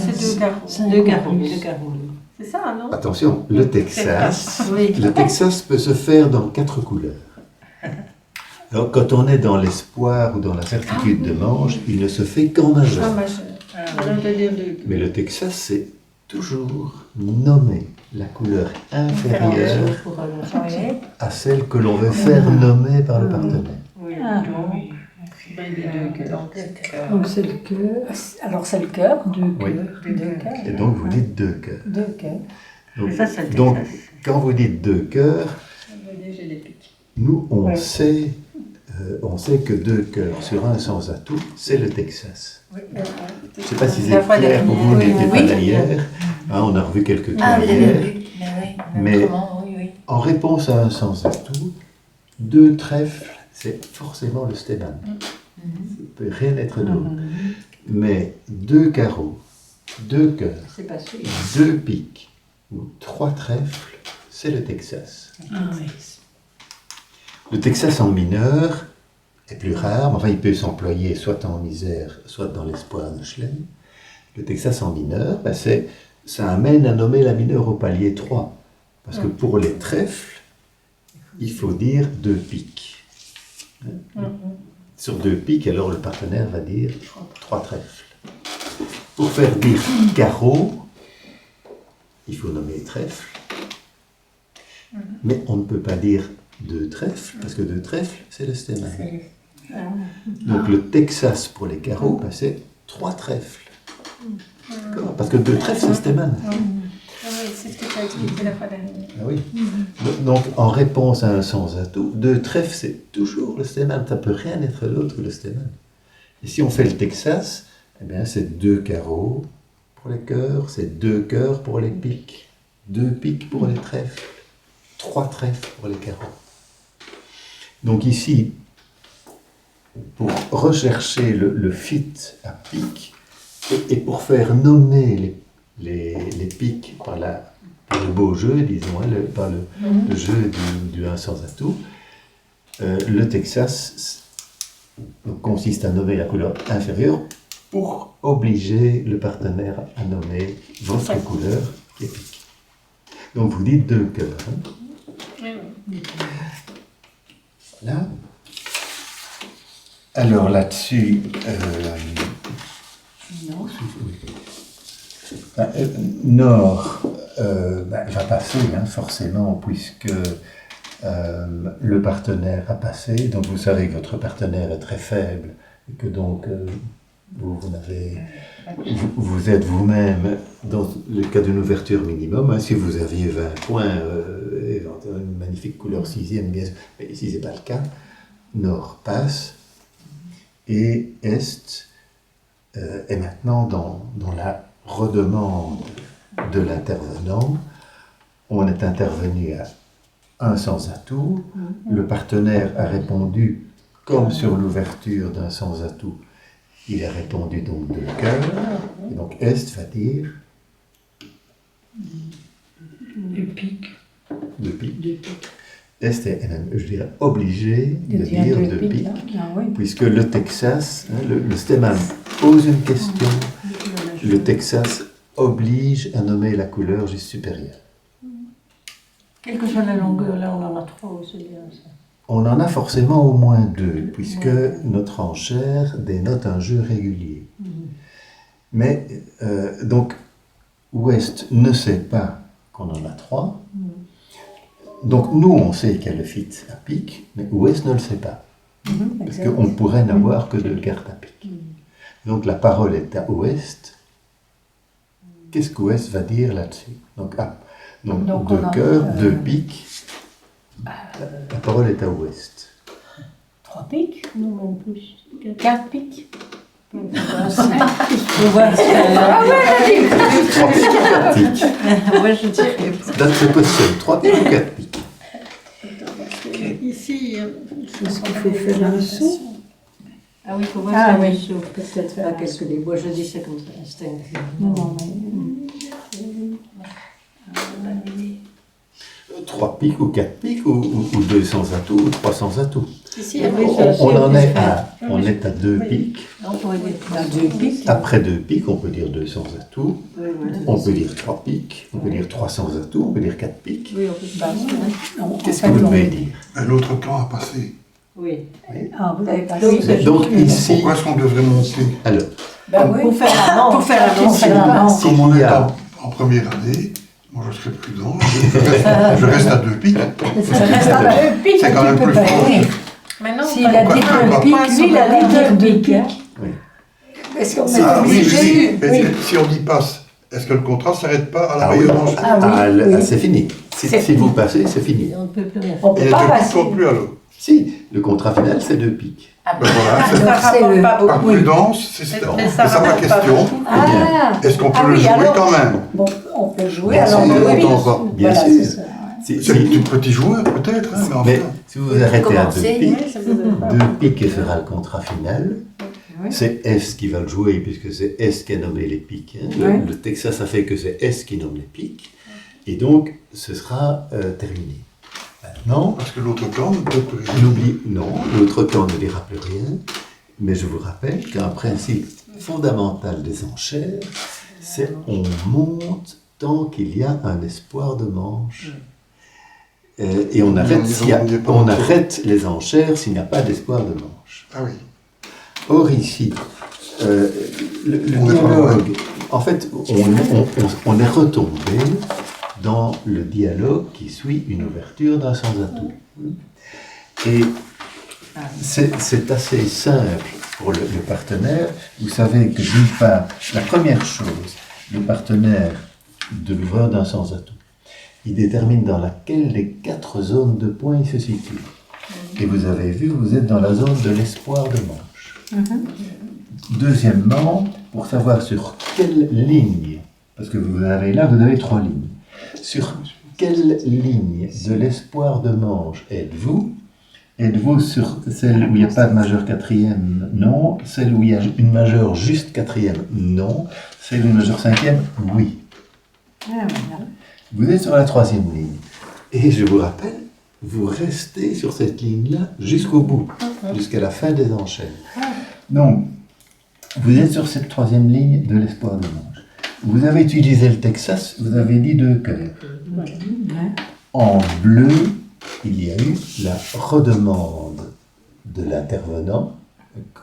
c'est 2 carreaux. 2 carreaux. C'est ça, non? Attention, le Texas. Oui. Le Texas peut se faire dans 4 couleurs. Alors, quand on est dans l'espoir ou dans la certitude de manche, il ne se fait qu'en majeur. Ah, majeur. On peut dire 2. Mais le Texas, c'est toujours nommer la couleur inférieure à celle que l'on veut faire nommer par le partenaire. Donc c'est le cœur. Alors c'est le cœur. 2 Oui. cœurs. Et donc vous dites 2 cœurs. 2 cœurs. Donc, quand vous dites 2 cœurs, nous on sait que 2 cœurs sur un sans atout, c'est le Texas. Je ne sais pas si c'est clair pour vous, n'étiez pas là hier. On a revu quelques cas hier. Mais en réponse à un sans atout, 2 trèfles, c'est forcément le Stemann. Ça ne peut rien être d'autre. Mais 2 carreaux, 2 cœurs, 2 piques ou 3 trèfles, c'est le Texas. Le Texas en mineur est plus rare, mais enfin il peut s'employer soit en misère, soit dans l'espoir de Schlem. Le Texas en mineur, ça amène à nommer la mineure au palier 3. Parce que pour les trèfles, il faut dire 2 piques. sur 2 piques, alors le partenaire va dire 3 trèfles. Pour faire dire carreau, il faut nommer trèfle. Mais on ne peut pas dire 2 trèfles, parce que 2 trèfles, c'est le stémane. Donc le Texas pour les carreaux, ben, c'est 3 trèfles. D'accord. Parce que 2 trèfles, c'est stémane. Ah oui, c'est ce que tu as expliqué la fois dernière. Ah oui. Donc en réponse à un sans atout, 2 trèfles, c'est toujours le stémane. Ça ne peut rien être d'autre que le stémane. Et si on fait le Texas, eh bien, c'est 2 carreaux pour les cœurs, c'est 2 cœurs pour les piques, 2 piques pour les trèfles, 3 trèfles pour les carreaux. Donc ici, pour rechercher le fit à pique, et pour faire nommer les piques par le beau jeu, disons, par le jeu du 1 sans atout, le Texas consiste à nommer la couleur inférieure pour obliger le partenaire à nommer votre couleur qui est pique. Donc vous dites 2 cœurs. Hein. Oui. Voilà. Alors là-dessus, Nord va passer, hein, forcément, puisque le partenaire a passé. Donc vous savez que votre partenaire est très faible et que donc vous êtes vous-même dans le cas d'une ouverture minimum. Hein, si vous aviez 20 points, éventuellement une magnifique couleur 6e, bien sûr, mais ici ce n'est pas le cas. Nord passe et Est est maintenant dans la redemande de l'intervenant. On est intervenu à 1 sans atout. Le partenaire a répondu comme sur l'ouverture d'un sans atout. Il a répondu donc 2 cœurs. Et donc Est va dire 2 piques. 2 piques. Est est même, je dirais, obligé de dire 2 piques, puisque le Texas, hein, le stémane pose une question, le Texas oblige à nommer la couleur juste supérieure. Quelle que soit la longueur, là on en a 3 aussi. On en a forcément au moins 2, puisque notre enchère dénote un jeu régulier. Mais, donc, Ouest ne sait pas qu'on en a 3. Donc, nous, on sait qu'il y a le fit à pique, mais Ouest ne le sait pas. Parce qu'on pourrait n'avoir que 2 cartes à pique. Donc, la parole est à Ouest. Qu'est-ce qu'Ouest va dire là-dessus? Donc 2 cœurs, 2 piques. La parole est à Ouest. 3 piques? Non, même plus. 4 piques. On voit Ah ouais, 3 piques ou 4 piques? Moi je dirais That's the question. 3 piques ou 4 piques? Ici, Est-ce qu'il faut faire un saut? Ah oui, il faut voir Ah ça. oui, Sauf peut-être pas faire un calculer. Moi je dis ça comme ça, instinctivement. Non, 3 piques ou 4 piques ou 2 sans atout ou 3 sans atout. ici, On en est à 2 piques. On pourrait dire 2 piques. Après 2 piques, on peut dire 2 sans atout. On peut dire 3 piques. On peut dire 3 sans atout. On peut dire 4 piques. Oui, on peut pas. Qu'est-ce que vous devez dire? L'autre camp a passé. Oui. Ah, vous avez pas Donc ici, Pourquoi est-ce qu'on devrait monter? alors, Pour faire un Pour faire un avance. Comme on il y est a- en première année, moi je serais prudent. Je reste à 2 piques. C'est quand même plus fort. maintenant, S'il a dit Pourquoi 2 piques, lui, il allait dire 2 piques. Est-ce qu'on Ah oui, obligé? mais si on dit passe, est-ce que le contrat ne s'arrête pas à la meilleure manche? c'est fini. Si vous passez, c'est fini. On ne peut plus rien faire. On Et peut les pas 2 piques passer. comptent plus alors. Si, le contrat final, c'est 2 piques. Ben voilà, ça rapporte pas par beaucoup. prudence, c'est ça ma rapporte pas question. beaucoup. Ah, Est-ce qu'on peut Ah le oui, jouer alors- quand même? bon, on peut jouer Bien alors sûr, que oui. on va. Bien Voilà, sûr. c'est ça. Si- C'est un tout petit joueur peut-être, hein, mais mais enfin. si vous arrêtez à 2 Commencer, piques, Oui, ça vous a pas- 2 piques et sera le contrat final. C'est S qui va le jouer puisque c'est S qui a nommé les piques. Hein. Le Texas a fait que c'est S qui nomme les piques. Et donc, ce sera terminé. Maintenant, Parce que l'autre camp ne peut plus rien. non, l'autre camp ne dira plus rien. Mais je vous rappelle qu'un principe fondamental des enchères, c'est on monte tant qu'il y a un espoir de manche. Et on arrête les enchères s'il n'y a pas d'espoir de manche. Ah oui. Or ici, le dialogue, en fait, on est retombé dans le dialogue qui suit une ouverture d'un sans-atout. Et c'est assez simple pour le partenaire. Vous savez que d'une part, la première chose, le partenaire de l'ouvreur d'un sans-atout, il détermine dans laquelle des 4 zones de points il se situe. Et vous avez vu, vous êtes dans la zone de l'espoir de manche. Deuxièmement, pour savoir sur quelle ligne, parce que vous avez 3 lignes, sur quelle ligne de l'espoir de manche êtes-vous? Êtes-vous sur celle où il n'y a pas de majeur quatrième? Non. Celle où il y a une majeure juste quatrième? Non. Celle où il y a une majeure cinquième? Oui. Vous êtes sur la 3e ligne. Et je vous rappelle, vous restez sur cette ligne-là jusqu'au bout, jusqu'à la fin des enchères. Donc, vous êtes sur cette 3e ligne de l'espoir de manche. Vous avez utilisé le Texas, vous avez dit 2 cœurs. En bleu, il y a eu la redemande de l'intervenant,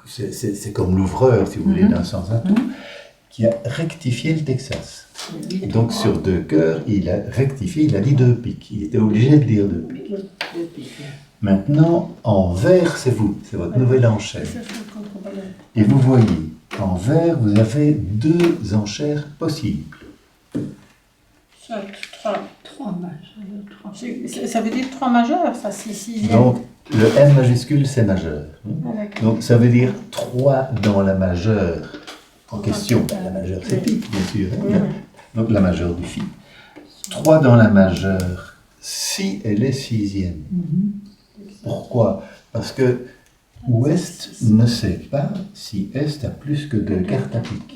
c'est comme l'ouvreur, si vous voulez, d'un sans-atout, qui a rectifié le Texas. Et donc sur 2 cœurs, il a rectifié, il a dit 2 piques. Il était obligé de dire 2 piques. Maintenant, en vert, c'est vous, c'est votre nouvelle enchère. Et vous voyez, en vert, vous avez 2 enchères possibles. 3 majeurs. Ça veut dire 3 majeurs, ça, si. Donc, le M majuscule, c'est majeur. Donc, ça veut dire 3 dans la majeure en question. La majeure, c'est pique, bien sûr. Donc, la majeure du Fi. 3 dans la majeure, si elle est 6e. Pourquoi? Parce que Ouest ne sait pas si Est a plus que 2 cartes à pique.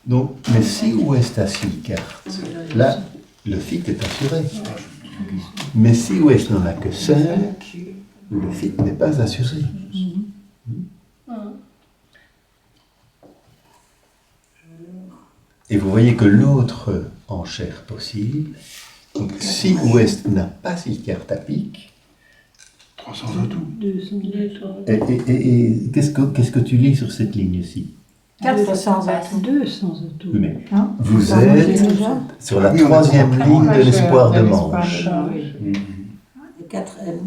Donc, mais si Ouest a 6 cartes, là, le Fi est assuré. Mais si Ouest n'en a que 5, le Fi n'est pas assuré. Et vous voyez que l'autre enchère possible, donc si Ouest n'a pas 6 cartes à pique, 300 atouts. et qu'est-ce que tu lis sur cette ligne-ci? 400 atouts. 200 atouts. Oui, mais Hein? vous êtes sur la 3e ligne de l'espoir de manche. 4 M.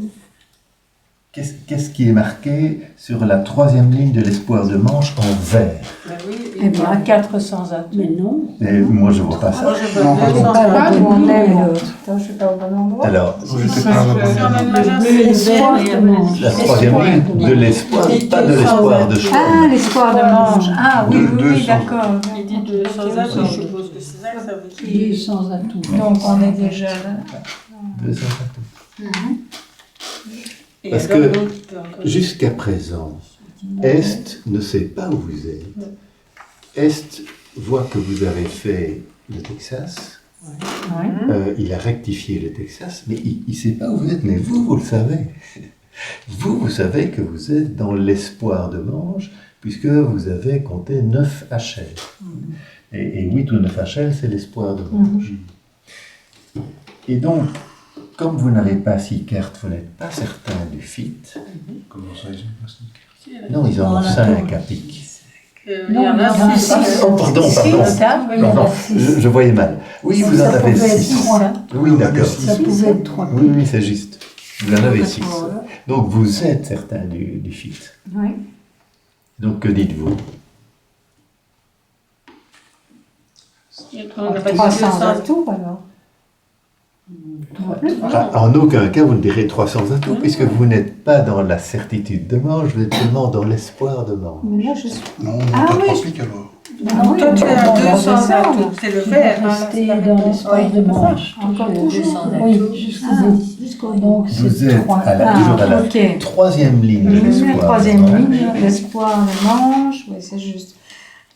Qu'est-ce qui est marqué sur la 3e ligne de l'espoir de manche en vert? Eh bien, 400 atouts. Mais non. Et moi, je ne vois pas ça. Moi, je vois 200 Pas où on est, Alors, l'autre. Attends, je suis pas au bon endroit. Alors, J'étais pas là-bas. le bleu et le vert, la 3e ligne de l'espoir, pas de l'espoir de Ah, choix. l'espoir de manche. Ah oui, oui, 200. d'accord. Il dit 200 atouts, je suppose que c'est ça que ça veut dire. 200 atouts. Donc, on est déjà là. 200 atouts. Et Parce alors, que l'autre peut encore- jusqu'à présent, Est ne sait pas où vous êtes. Est voit que vous avez fait le Texas. Il a rectifié le Texas, mais il ne sait pas où vous êtes. Mais vous le savez. Vous savez que vous êtes dans l'espoir de manche, puisque vous avez compté 9 HL. Et 8 ou 9 HL, c'est l'espoir de manche. Et donc, comme vous n'avez pas 6 cartes, vous n'êtes pas certain du fit. Comment ça, ils ont pas 6 cartes? Non, ils en ont 5 à pique. Il y en a 6. Oh, pardon. Je voyais mal. Oui, vous en Ça avez pouvait être 6. trois. Oui, d'accord. Ça pouvait être 3. Oui, c'est juste. Vous en avez 6. Donc, vous êtes certain du fit. Oui. Donc, que dites-vous? On n'a pas dit 300 200. atouts, alors. En aucun cas, vous ne direz 300 atouts, puisque vous n'êtes pas dans la certitude de manche, vous êtes seulement dans l'espoir de manche. Mais là, je suis. Non, Ah t'as oui, 3 je- piques alors. Non, toi, tu as 200 atouts, c'est le vert. Rester dans l'espoir de manche. Encore toujours. Oui, jusqu'au bout. Donc, Vous c'est êtes 3. toujours à la ok. 3e ligne de La l'espoir. de troisième manche. ligne, l'espoir de manche, oui, c'est juste.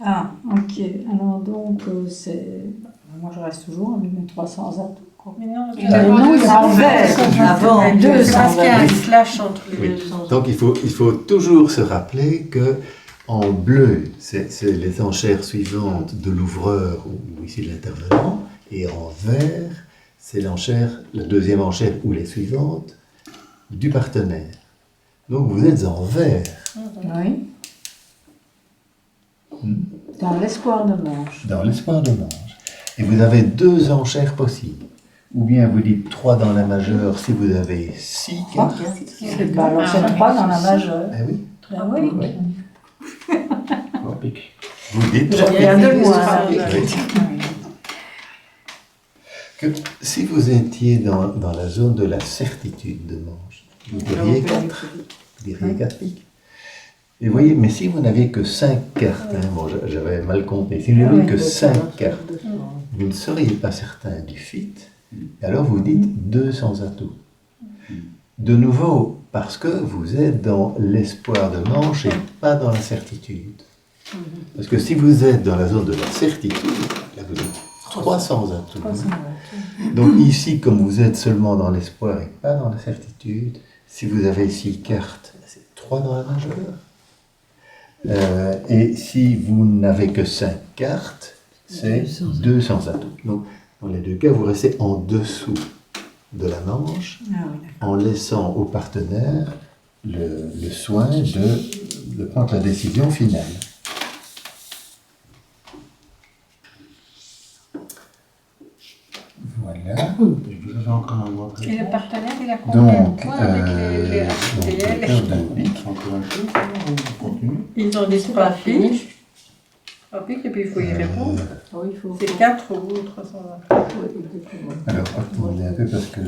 Ah, ok. Alors donc, c'est. Moi, je reste toujours à mes 300 atouts. Quoi. Mais non, Mais non, il y a en vert. Avant, Deux c'est parce qu'il y a un Oui. slash entre les Oui. deux. Donc il faut toujours se rappeler que en bleu, c'est les enchères suivantes de l'ouvreur ou ici de l'intervenant, et en vert, c'est l'enchère, la 2e enchère ou les suivantes du partenaire. Donc vous êtes en vert. Oui. Dans l'espoir de manche. Dans l'espoir de manche. Et vous avez 2 enchères possibles. Ou bien vous dites 3 dans la majeure si vous avez 6 cartes. Alors c'est 3 dans la majeure. Eh oui. Ah oui. Vous dites Je viens de moi. que si vous étiez dans la zone de la certitude de manche, vous diriez 4. Vous diriez 4 piques. Et vous voyez, mais si vous n'aviez que 5 cartes, hein, bon, j'avais mal compté, si vous n'aviez que 5 cartes, vous ne seriez pas certain du fit, et alors vous dites 2 sans atout. De nouveau, parce que vous êtes dans l'espoir de manche et pas dans la certitude. Parce que si vous êtes dans la zone de la certitude, là vous êtes 3 sans atout. Donc ici, comme vous êtes seulement dans l'espoir et pas dans la certitude, si vous avez 6 cartes, c'est 3 dans la majeure. Et si vous n'avez que 5 cartes, c'est 2 sans atout. Donc, dans les 2 cas, vous restez en dessous de la manche, en laissant au partenaire le soin de prendre la décision finale. Voilà. Vous avez encore un mot après. Et le partenaire, il a combien de Donc, points avec les HDL? Encore un peu, on continue. Ils ont des 3 piques. 3 piques, et puis il faut y répondre. C'est 4 ou 320. Alors, attendez un peu parce que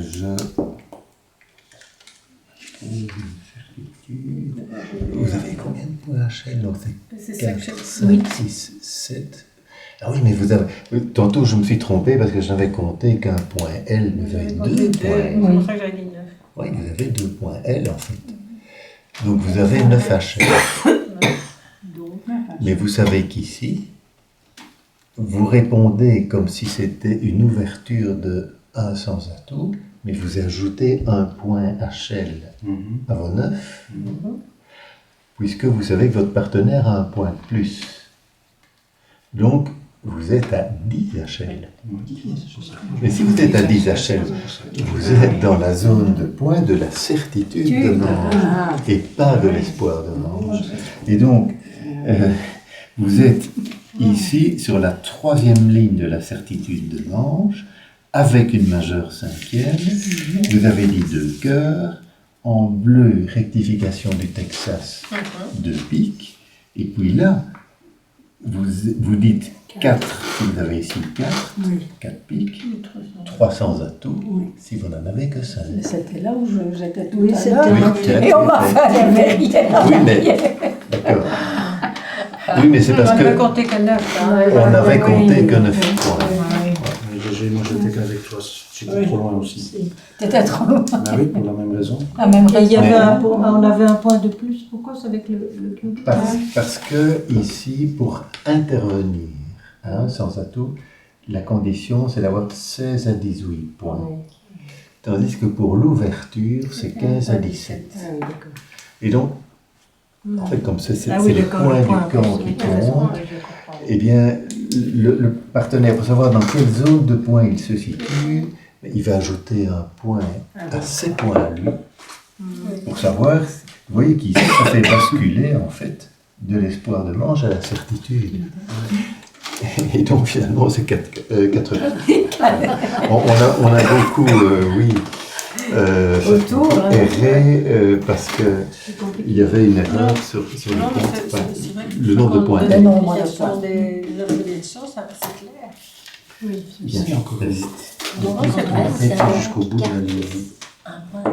vous avez combien de points HL? Donc c'est 4, 5, 6, 7. Ah oui, mais vous avez... Tantôt, je me suis trompé parce que j'avais compté qu'un point L, vous avez 2 points. C'est pour ça que j'avais dit 9. Oui, vous avez 2 points L en fait. Donc vous avez 9 HL. Mais vous savez qu'ici, vous répondez comme si c'était une ouverture de 1 sans atout, mais vous ajoutez un point HL à vos 9, puisque vous savez que votre partenaire a un point de plus. Donc, vous êtes à 10 HL. Mais si vous êtes à 10 HL, vous êtes dans la zone de points de la certitude de manche et pas de l'espoir de manche. Et donc, vous êtes ici sur la 3e ligne de la certitude de manche, avec une majeure 5e. Vous avez dit 2 cœurs. En bleu, rectification du Texas, 2 piques. Et puis là, vous dites 4 si vous avez ici 4, 4 piques, 300 atouts si vous n'en avez que 5. C'était là où j'étais tout Oui, à c'était l'heure. là. Et on m'a fait la vérité. Oui, mais... D'accord. Oui, mais c'est parce On que n'avait compté que 9. on n'avait compté que 9 points. Moi j'étais qu'avec toi, j'étais trop loin aussi. T'étais trop loin. Ah oui, pour la même raison. La même Et il y avait Mais- on avait un point de plus. Pourquoi c'est avec le cube? Parce que ici, pour intervenir sans atout, la condition c'est d'avoir 16 à 18 points. Tandis que pour l'ouverture, c'est 15 à 17. Et donc, en fait, comme c'est les points du camp qui comptent, eh bien, le partenaire, pour savoir dans quelle zone de points il se situe, il va ajouter un point à ces points à lui, pour savoir, vous voyez qu'ici, ça fait basculer, en fait, de l'espoir de manche à la certitude. Et donc, finalement, c'est 4 on a beaucoup, erré, parce qu'il y avait une erreur sur le Non, mais compte, c'est enfin, vrai que le nombre de points. Le nombre de l'application points. des applications, c'est clair. Ici encore. Non, c'est vrai, c'est un Jusqu'au bout de la ligne. un point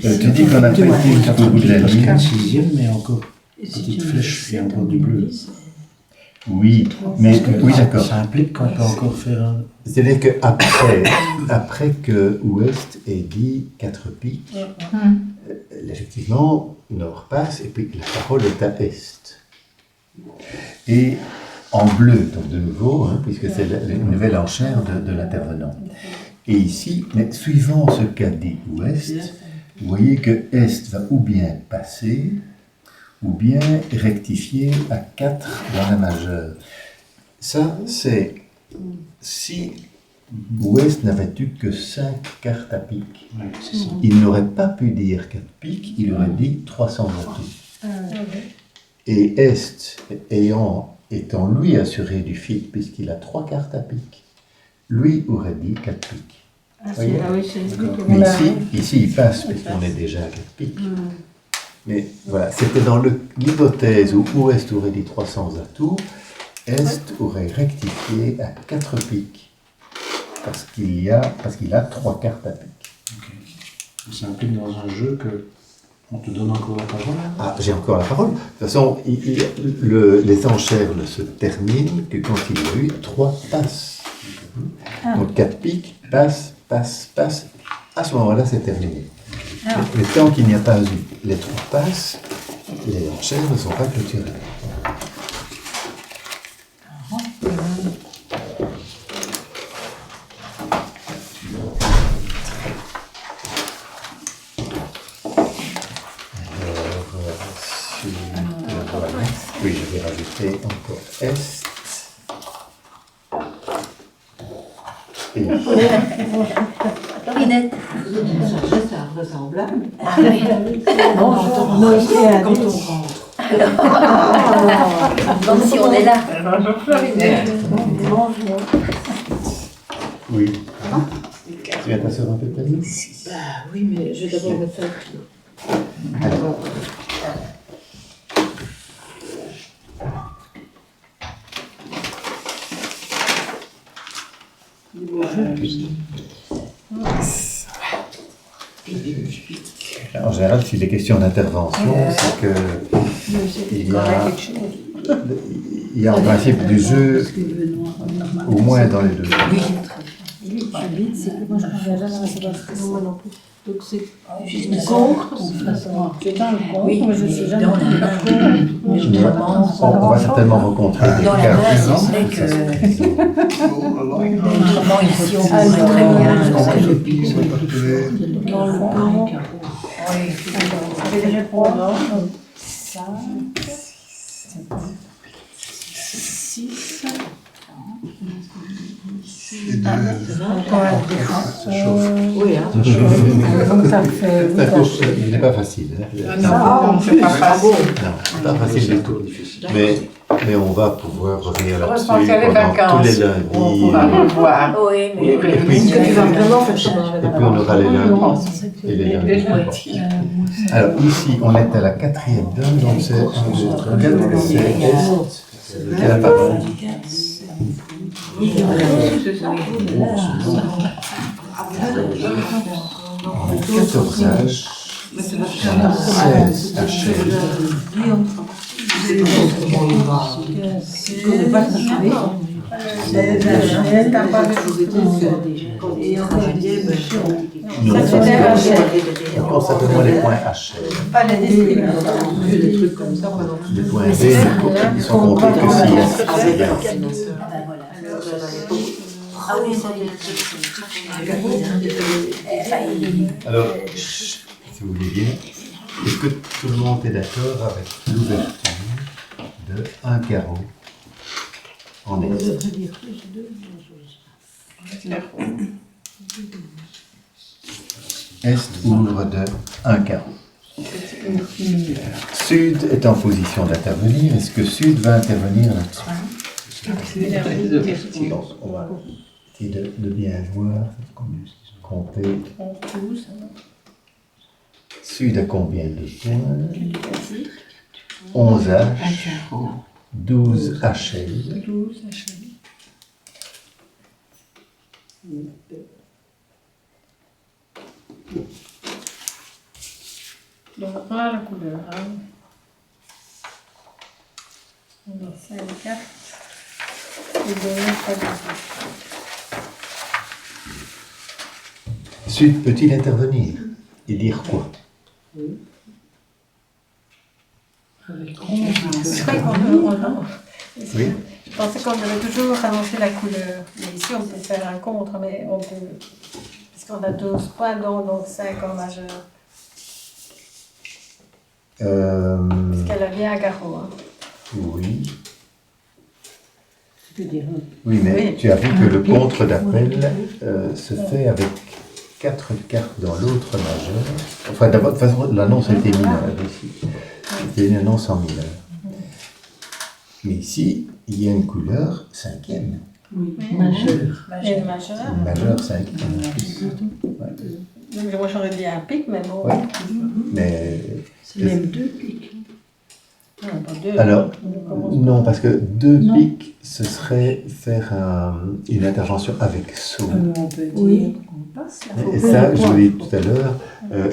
L. Tu dis qu'on n'a pas été jusqu'au bout de la ligne. 6e, mais encore. Petite flèche, il y a encore du bleu. Oui, mais oui, d'accord. Ça implique qu'on peut encore faire un. C'est-à-dire qu'après que Ouest ait dit 4 piques, effectivement, Nord passe et puis la parole est à Est. Et en bleu, donc de nouveau, puisque c'est la nouvelle enchère de l'intervenant. Et ici, mais suivant ce qu'a dit Ouest, vous voyez que Est va ou bien passer, ou bien rectifier à 4 dans la majeure. Ça, c'est si Ouest n'avait eu que 5 cartes à pique. Ouais, c'est ça. Il n'aurait pas pu dire 4 piques, il aurait dit 300 atouts. Et Est, étant lui assuré du FIC, puisqu'il a 3 cartes à pique, lui aurait dit 4 piques. Voyez. Mais ici, il passe, puisqu'on est déjà à 4 piques. Mais voilà, c'était dans l'hypothèse où Ouest aurait dit 300 atouts, Est aurait rectifié à 4 piques, parce qu'il a 3 cartes à pique. Okay. Ça implique dans un jeu que on te donne encore la parole. Ah, j'ai encore la parole. De toute façon, les enchères ne se terminent que quand il y a eu 3 passes. Donc 4 piques, passe, passe, passe. À ce moment-là, c'est terminé. Mais tant qu'il n'y a pas eu les 3 passes, les enchères ne sont pas clôturées. Oui, je vais rajouter encore Est. Et Linette. C'est invraisemblable. Ah oui. Bonjour, nous aussi quand on rentre. Même si on est là. Bonjour. oui. Tu viens t'asseoir un peu, Tani? Bah oui, mais je vais d'abord me faire. Alors, en général, si les questions d'intervention, c'est que il y a en principe du jeu au moins dans les deux. C'est que moi je ne jamais recevoir ce que moi non plus. Donc c'est Juste ça. contre, c'est dans le contre, Oui, mais je sais jamais. dans la main. Mais généralement, On va certainement rencontrer des dans la cas. main, c'est vrai que autrement ici on pourrait très bien. Dans le contre, Oui. je vais les répondre. 5, 6, Oui, hein. donc ça fait Ça touche, il n'est pas facile. Hein. Non, c'est pas facile. Non, c'est pas facile du tout. Mais on va pouvoir revenir là-dessus Heureusement qu'il y a les pendant tous vacances. les On lundis. pourra le voir. Oui, mais Et puis, Est-ce que tu vas vraiment faire ça? et puis on aura les lundis. Et les lundis. Alors ici, on est à la 4e donne, donc c'est 1, 2, 3, 4, c'est Est qui a la parole. Le 14 âge, 16 HL, non, ça c'est consacrement les points HL. Pas les distributions. Des trucs comme ça, moi non plus. Les points B, ils sont comptés que si c'est bien. ah oui, ça Alors, si vous voulez bien, est-ce que tout le monde est d'accord avec l'ouverture de un carreau en Est? Est ouvre de un carreau. Sud est en position d'intervenir. Est-ce que Sud va intervenir là-dessus? Donc, on va essayer de bien voir, compter. Sud a combien de points? 11 H, 12 HL. Donc voilà la couleur. Hein. On a 5 cartes. Et 2 Sud peut-il intervenir et dire quoi? C'est vrai qu'on Oui. Je pensais qu'on devait toujours annoncer la couleur. Mais ici, on peut faire un contre, mais on peut. Parce qu'on a 12 points, donc 5 en majeur. Parce qu'elle a bien un carreau. Hein. Oui. Oui, mais tu as vu que le contre d'appel se fait avec 4 cartes dans l'autre majeur. Enfin, d'abord, de toute façon, l'annonce était mineure ici. C'était une annonce en mineur. Mais ici, il y a une couleur cinquième. Majeur. Et le majeur. Une majeure cinquième. Donc, moi, j'aurais dit un pic, mais bon. Ouais. Mais. C'est même 2 pics. Non, pas deux. Alors, On commence non, parce que 2 Non. pics, ce serait faire une intervention avec saut. On peut Oui. dire qu'on passe là. Et ça, je vous l'ai dit tout à l'heure,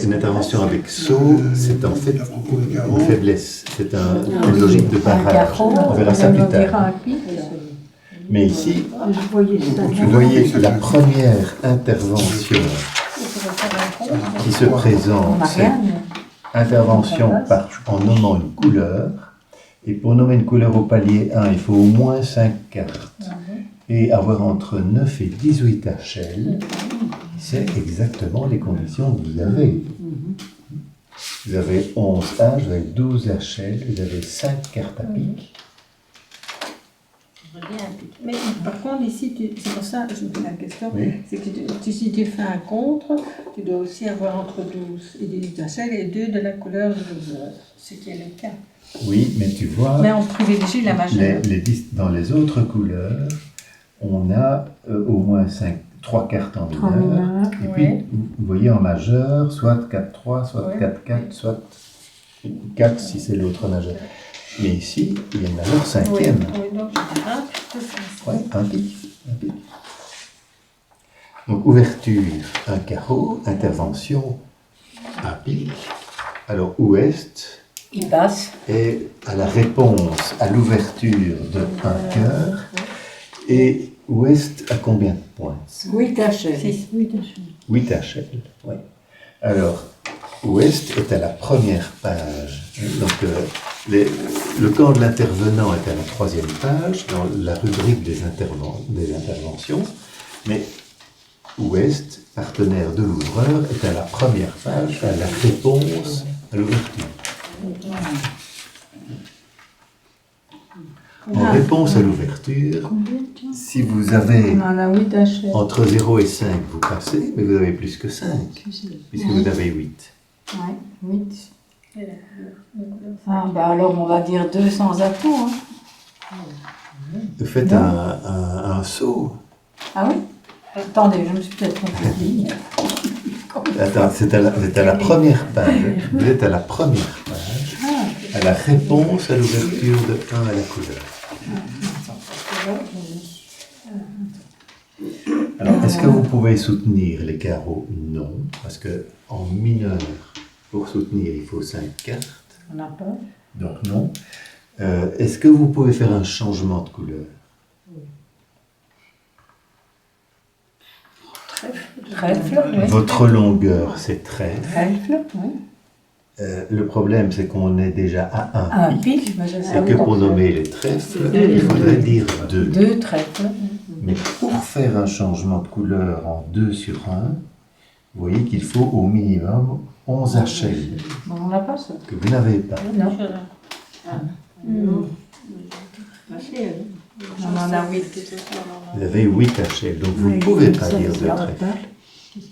une intervention avec saut, c'est en fait une faiblesse. C'est une logique de Un barrage. carreau, On verra ça on plus dira tard. un pic. Mais ici, Je voyais ça. vous voyez la première intervention qui se On présente, n'a c'est rien. intervention en nommant une couleur. Et pour nommer une couleur au palier 1, il faut au moins 5 cartes. Et avoir entre 9 et 18 HL. C'est exactement les conditions que vous avez. Vous avez 11 H, vous avez 12 HL, vous avez 5 cartes à pique. J'aurais dit un pic. Mais par contre, ici, c'est pour ça que je me pose la question. Oui. C'est que si tu fais un contre, tu dois aussi avoir entre 12 et 18 HL et 2 de la couleur de l'auteur, ce qui est le cas. Oui, mais tu vois, Mais on privilégie la majeure. dans les autres couleurs, on a au moins 3 cartes en mineur. Et puis, Ouais. vous voyez en majeur, soit 4-3, soit Ouais. 4-4, soit 4 si c'est l'autre majeur. Mais ici, il y a une majeur Oui, cinquième. oui, donc je dirais un pic de France. Oui, un pic. Donc, ouverture, un carreau, intervention, un pic. Alors, ouest Il passe. est à la réponse à l'ouverture de un cœur. Et ouest à combien de points? 8 HL. 6. 8 HL. Oui. Alors, ouest est à la première page. Donc, le camp de l'intervenant est à la 3e page, dans la rubrique des interventions. Mais ouest, partenaire de l'ouvreur, est à la première page, à la réponse à l'ouverture. En réponse à l'ouverture, si vous avez On en a 8 HL. entre 0 et 5, vous passez, mais vous avez plus que 5, puisque vous avez 8. Ouais, 8. Ah, bah alors on va dire 2 sans atout. Hein. Vous faites un saut. Ah oui? Attendez, je me suis peut-être trompée. Attends, vous êtes à la première page. Vous êtes à la première page, à la réponse à l'ouverture de 1 à la couleur. Alors, est-ce que vous pouvez soutenir les carreaux? Non, parce que en mineur, pour soutenir, il faut 5 cartes. On n'a pas. Donc non. Est-ce que vous pouvez faire un changement de couleur? Trèfle, oui. Votre longueur, c'est 13. Trèfle, oui. Le problème, c'est qu'on est déjà à 1 Un pic. pic, Et que pour nommer les trèfles, il faudrait dire 2. 2 trèfles. Mais pour faire un changement de couleur en 2 sur 1, vous voyez qu'il faut au minimum 11 HL, Bon, on n'a pas ça. que vous n'avez pas. Non. On en a 8. Vous avez 8 HL, donc vous ne pouvez pas dire de trèfle.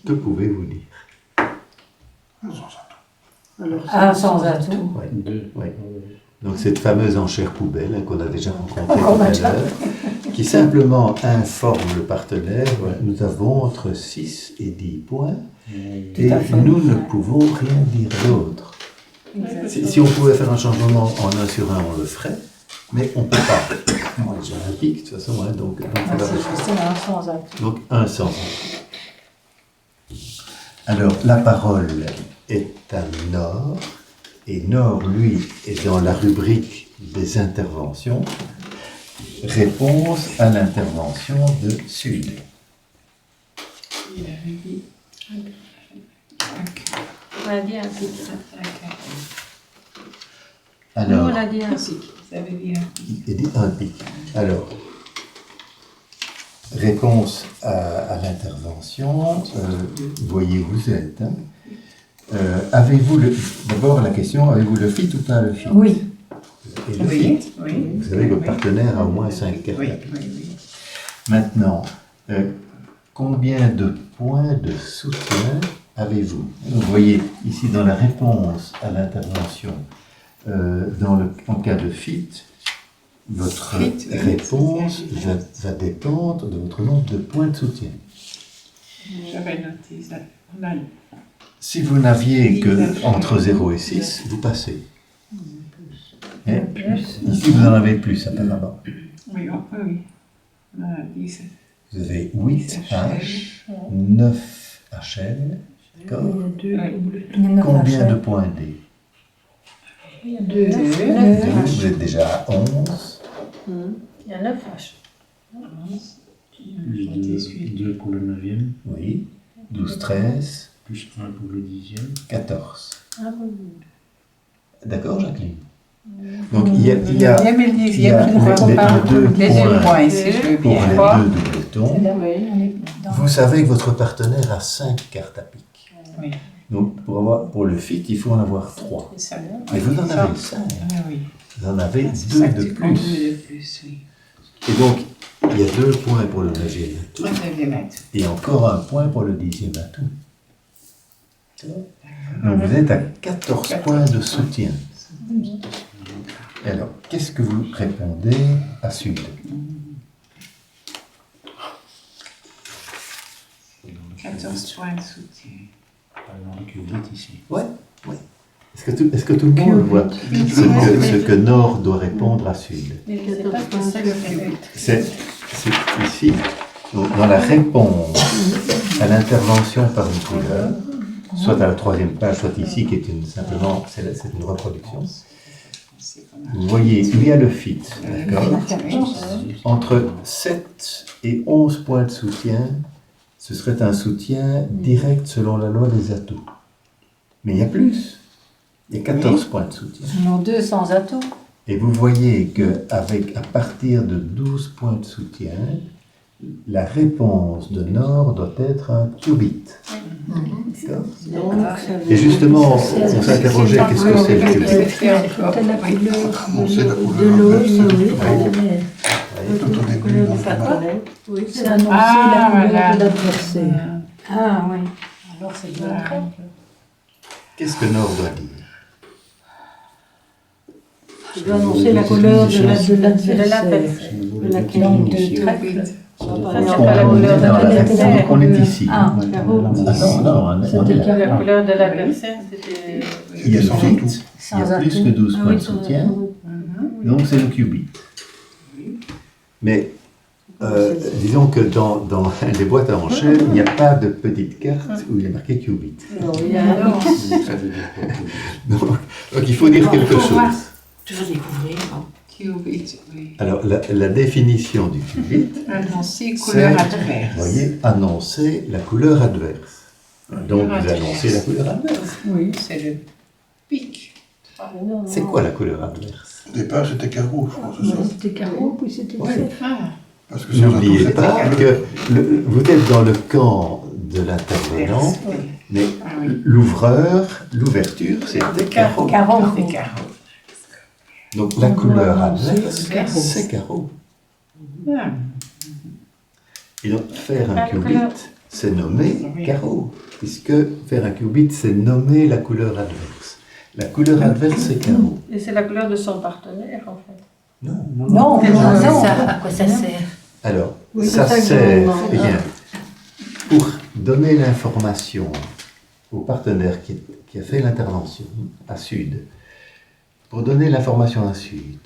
Que pouvez-vous dire? Un sans atout. Ouais. Donc cette fameuse enchère poubelle qu'on a déjà rencontrée tout à l'heure, qui simplement informe le partenaire, voilà, nous avons entre 6 et 10 points, et nous ne pouvons rien dire d'autre. Si on pouvait faire un changement en 1 sur 1, on le ferait, mais on ne peut pas. Moi, j'ai un pic, de toute façon, hein, donc Ah, c'est un sans atout. donc un sans. Alors, la parole est à Nord, et Nord, lui, est dans la rubrique des interventions. Réponse à l'intervention de Sud. On a dit un pic. Nous, Alors, on a dit un pic. Ça veut dire il dit un pic. Alors, réponse à l'intervention, voyez vous êtes. Hein. Avez-vous d'abord la question, avez-vous le fit ou pas le fit? Oui. Et le fit, oui. vous savez que votre partenaire a au moins 5 cartes. Oui, oui, oui. Maintenant, combien de points de soutien avez-vous? Vous voyez ici dans la réponse à l'intervention, en cas de fit, votre réponse va dépendre de votre nombre de points de soutien. J'avais noté ça. Si vous n'aviez que entre 0 et 6, vous passez. Hein? Ici, vous en avez plus apparemment. Oui, oui. On a 10. Vous avez 8 H, 9 HL, d'accord? Combien de points D? 2. Vous êtes déjà à 11. Il y a 9 H. 2 pour le 9e, Oui. 12, 13, plus 1 pour le 10e. 14. Ah oui. D'accord, Jacqueline? Donc, il y a, Il y a le il y 10e, a je ne vois pas. les deux Les deux points points, si je veux pour bien. les Trois. deux doubletons. Vous savez que votre partenaire a 5 cartes à pique. Oui. Donc, pour le fit, il faut en avoir 3. C'est ça, là. Mais vous en avez 5. Ah oui. Vous en avez C'est 2 ça que de tu comptes plus. 2 de plus, oui. Et donc, il y a 2 points pour le 9e atout. 9e atout. Et encore un point pour le 10e atout. Donc, vous êtes à 14 points de soutien. Et alors, qu'est-ce que vous répondez à Sud? 14 points de soutien. Par exemple, que vous êtes ici. Ouais, ouais. Est-ce que tout le monde voit ce que Nord doit répondre à Sud? Mais je ne sais pas ce que c'est le fait. C'est ici, donc, dans la réponse à l'intervention par une couleur, soit à la 3e page, soit ici, qui est simplement c'est une reproduction. Vous voyez, il y a le fit, d'accord? Entre 7 et 11 points de soutien, ce serait un soutien direct selon la loi des atouts. Mais il y a plus. Il y a 14 points de soutien. Nos 2 sans atout. Et vous voyez qu'à partir de 12 points de soutien, la réponse de Nord doit être un qubit. D'accord? Et justement, on s'interrogeait qu'est-ce que c'est le qubit? C'était la couleur On sait la couleur de l'eau, adverse. oui. Tout au début, dans le format. Oui, c'est annoncer Ah, la couleur voilà. de l'adversaire. Ah oui. Alors c'est bien. Qu'est-ce que Nord doit dire? Tu dois annoncer la couleur de l'adversaire. De la clé de trèfle. Ça, c'est pas la couleur de l'adversaire. On est ici. Ah, Ah, non, on est là. La couleur de l'adversaire, c'était. Il y a le Sans fit, atout. il y a plus que 12 points de soutien, donc c'est le qubit. Mais disons que dans les boîtes à enchères, il n'y a pas de petite carte où il y a marqué qubit. Non, il y a un Ça veut dire quoi? Donc il faut dire quelque chose. Tu vas découvrir, non? Qubit, oui. Alors la définition du qubit, Annoncer couleur vous adverse. voyez, annoncer la couleur adverse. Donc vous annoncez la couleur adverse. Oui. C'est le pic. C'est quoi la couleur adverse? Au départ, c'était carreau, je crois, c'est ça. C'était carreau, puis c'était Ouais. trèfle. Ah, Parce que sans N'oubliez atout, pas c'est que vous êtes dans le camp de l'intervenant, oui. mais Ah oui. l'ouverture, c'était carreau. Carreau. C'est carreau. Donc la couleur annoncer adverse, le carreau. c'est carreau. Ah, Et donc faire un La qubit, couleur. c'est nommer Oui. carreau, puisque faire un qubit, c'est nommer la couleur adverse. La couleur adverse, c'est carreau. Et c'est la couleur de son partenaire, en fait. Non. Non, C'est non. ça, à quoi ça sert? Alors, Oui, ça c'est ça que sert, je me demande. eh bien, pour donner l'information au partenaire qui a fait l'intervention à Sud, pour donner l'information à Sud,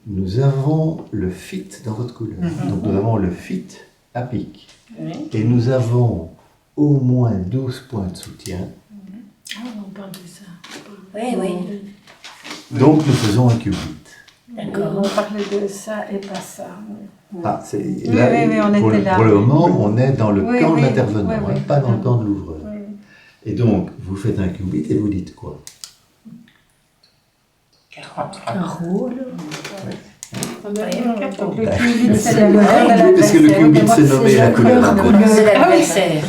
nous avons le fit dans votre couleur. Donc nous avons le fit à pic. Oui. Et nous avons au moins 12 points de soutien. Ah, on parle de ça. Oui, oui. Donc nous faisons un qubit. D'accord. On parlait de ça et pas ça. Ah, c'est, Oui, là, oui, on pour, était là. pour le moment, on est dans le Oui, camp oui, de l'intervenant, oui, oui. hein, pas dans le camp de l'ouvreur. Oui. Et donc, vous faites un qubit et vous dites quoi? Carreau, alors. Donc, le Bah, qubit, c'est c'est la couleur de l'adversaire. Parce que le qubit, c'est nommé la couleur adverse. C'est l'adversaire.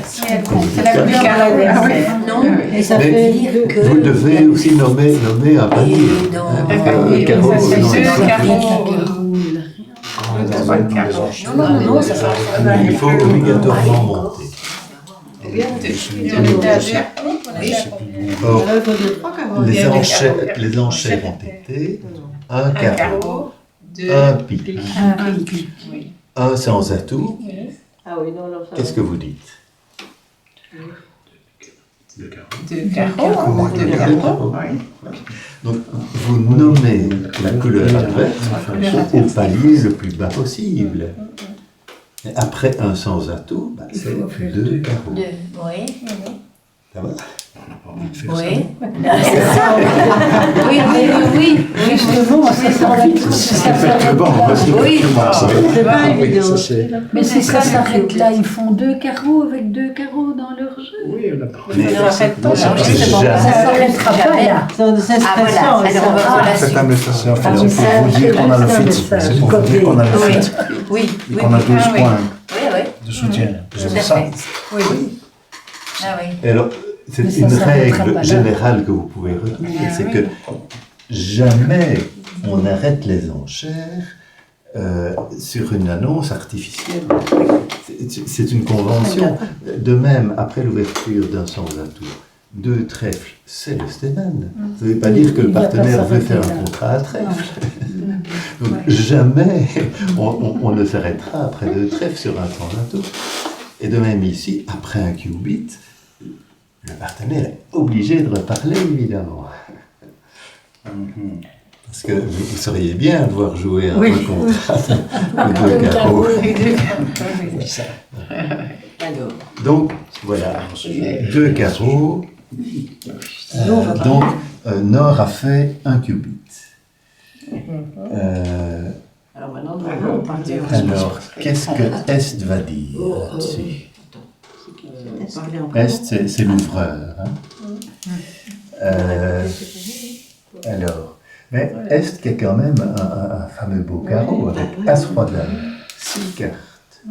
C'est la couleur de l'adversaire. Non, Et ça Mais fait dire deux- que... Vous devez aussi nommer un panier. Et dans- Hein, Un panier, carreau, ça, c'est non, deux ça, carreaux. Oui, Non, ça va. Il faut obligatoirement monter. Et on était à 2 carreaux, on était à combien? Or, Il faut deux, trois carreaux. les enchères ont été un Un carreau, carreau, 2 un pic, Un pic. Oui. un sans atout. Oui. Ah oui, non, non, ça Qu'est-ce que vous dites? 2 carreaux. 2 carreaux. Oui. Donc, vous nommez la couleur adverse au palier le plus bas possible. Et après un sans atout, bah, c'est 2 carreaux. Oui. Ça va? Oui. C'est ça. Oui. Justement, c'est ça. Oui. c'est pas évident. Mais si ça s'arrête là, ils font 2 carreaux avec 2 carreaux dans leur jeu. Mais On arrête pas. ça, Non, c'est justement, jamais- Ça s'arrêtera pas là. C'est Ah voilà, alors on va voir la C'est suite. un message. C'est en fait, c'est pour vous dire qu'on a le fit. C'est pour vous dire qu'on a le Oui, fit. oui, Et oui. qu'on a 12 Ah oui. points Oui. de soutien. Tout C'est à pour ça. fait. Oui. Ah oui. Et alors, c'est Mais ça une s'arrêtera règle pas là. générale que vous pouvez retenir, Ah c'est oui. que jamais on arrête les enchères sur une annonce artificielle. C'est une convention. De même, après l'ouverture d'un sans atout, 2 trèfles, c'est le stéphane. Ça ne veut pas dire que le Il va pas partenaire veut s'arrêter faire là. un contrat à trèfle. Donc jamais on ne s'arrêtera après 2 trèfles sur un sans atout. Et de même ici, après un qubit, le partenaire est obligé de reparler, évidemment. Parce que vous seriez bien de voir jouer un contrat de 2 carreaux. Alors, Donc, voilà, 2 carreaux. Donc, Nord a fait un qubit. alors maintenant, nous allons parler. Alors, qu'est-ce que Est va dire là-dessus? Est, c'est l'ouvreur. Hein? Alors, mais Est qui a quand même un fameux beau carreau avec As-Roi de Dame, 6 cartes.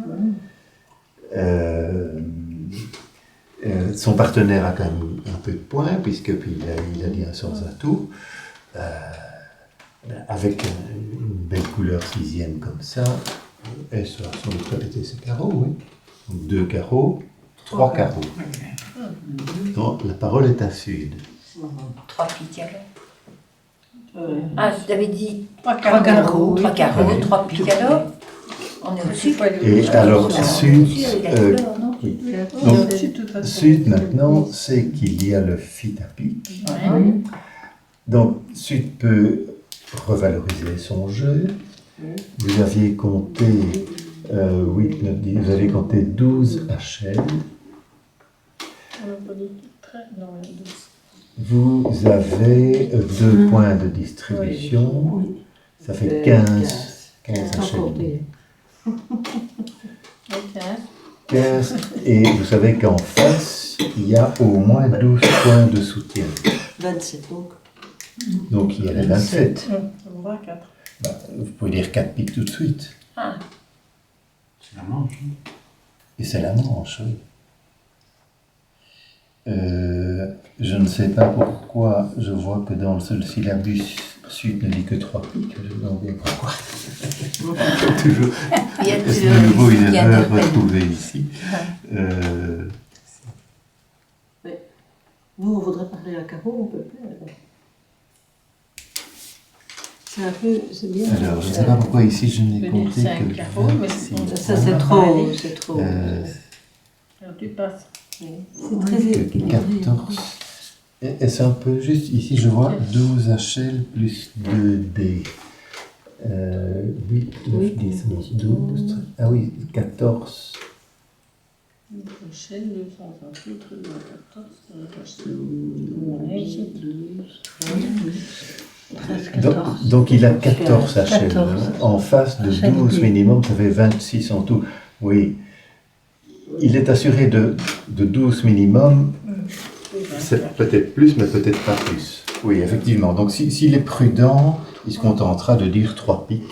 Son partenaire a quand même un peu de points, puisque puis il a dit un sans atout. Avec une belle couleur 6e comme ça, Est va sans doute répéter ses carreaux, oui. Donc 2 carreaux, 3 carreaux. Donc la parole est à Sud. 3 piques alors. Ah, tu avais dit 3 carreaux. carreaux. 3 carreaux, Oui. 3 piques alors. On est au-dessus. Et alors Sud, La couleur, non oui. Donc, Donc, Sud maintenant, c'est qu'il y a le fit à pique. Ouais. Donc Sud peut revaloriser son jeu. Vous aviez compté 8, 9, 10, vous avez compté 12 HL. Vous avez 2 points de distribution. Ça fait 15 HL. 15, et vous savez qu'en face, il y a au moins 12 points de soutien. 27 donc. Donc il y a les 27. On voit 4. Bah, vous pouvez dire 4 piques tout de suite. Ah, C'est la manche. Et c'est la manche, oui. Je ne sais pas pourquoi je vois que dans le syllabus Sud ne dit que 3 piques. Je me demande bien pourquoi. Toujours. il y a Est-ce de nouveau une qui erreur interpelle. retrouvée ici? Nous, on voudrait parler à carreau, on peut plus. Alors. C'est un peu, c'est bien. Alors, je ne sais pas pourquoi ici je n'ai compté C'est un que carreau, mais six. Ça, c'est trop, c'est trop. Alors tu passes. C'est très Que équilibré. 14. Et c'est un peu juste, ici je vois 12 HL plus 2D. 8, 9, 10, 11, 12, 13. Ah oui, 14. Prochaine, 200, un filtre, 14, on est ici. Donc il a 14 HL. 14. En face de HL. 12 minimum, ça fait 26 en tout. Oui. Il est assuré de 12 minimum. C'est peut-être plus, mais peut-être pas plus. Oui, effectivement. Donc s'il est prudent, il se contentera de dire 3 piques.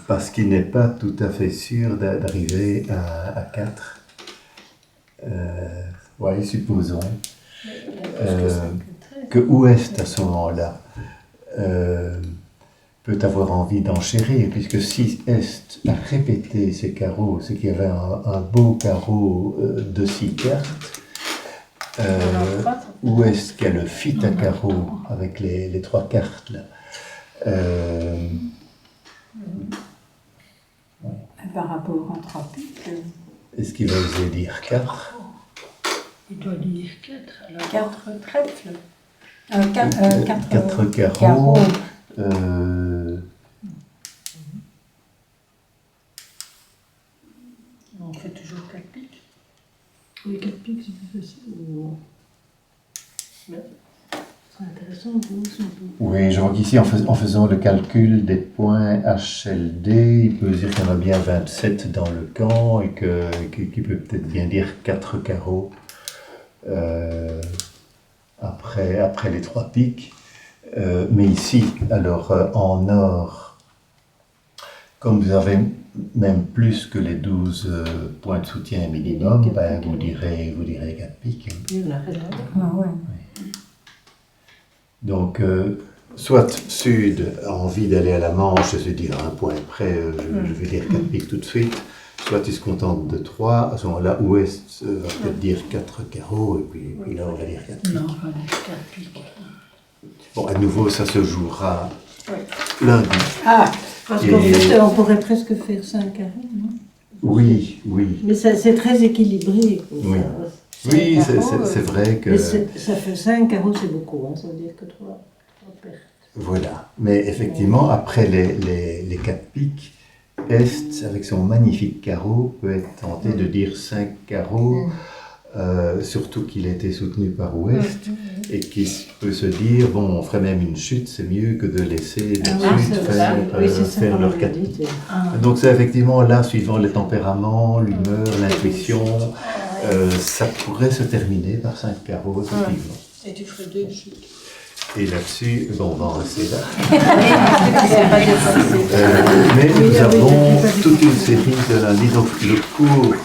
Parce qu'il n'est pas tout à fait sûr d'arriver à 4. Oui, supposons que Ouest à ce moment-là peut avoir envie d'enchérir, puisque si Est a répété ces carreaux, c'est qu'il y avait un beau carreau de 6 cartes, où est-ce qu'il y a le fit à carreau avec les 3 cartes là Par rapport à 3 piques. Est-ce qu'il va oser dire 4? Il doit dire 4. Alors 4 trèfle. 4 carreaux. On fait toujours 4 piques. oui, 4 piques, c'est plus facile. C'est intéressant, vous, si on peut. Oui, je vois qu'ici, en faisant le calcul des points HLD, il peut dire qu'il y en a bien 27 dans le camp et qu'il peut peut-être bien dire 4 carreaux après les 3 piques. Mais ici, alors en or, comme vous avez même plus que les 12 points de soutien minimum, ben, vous direz 4 piques. Ah ouais. Donc, soit Sud a envie d'aller à la Manche et se dire à un point près, je vais dire 4 piques tout de suite, soit il se contente de 3, à ce moment-là, Ouest va peut-être dire 4 carreaux, et puis là, on va dire 4 piques. Non, on va dire 4 piques. Bon, à nouveau, ça se jouera lundi. Ah, parce qu'en fait, on pourrait presque faire 5 carreaux, non? Oui. Mais c'est très équilibré. Quoi. Oui. Ça, Oui, 5 carreaux, c'est vrai que... mais ça fait 5 carreaux, c'est beaucoup, hein, ça veut dire que 3 pertes. Voilà. Mais effectivement, après les 4 piques, Est, avec son magnifique carreau, peut être tenté de dire 5 carreaux, surtout qu'il a été soutenu par Ouest, et qui peut se dire, bon, on ferait même une chute, c'est mieux que de laisser le Sud faire leur 4 piques. Donc c'est effectivement là, suivant le tempérament, l'humeur, l'intuition, ça pourrait se terminer par 5 carreaux, effectivement. Et tu ferais 2 chutes. Et là-dessus, bon, on va en rester là. Mais nous avons toute une série de lundis, donc le cours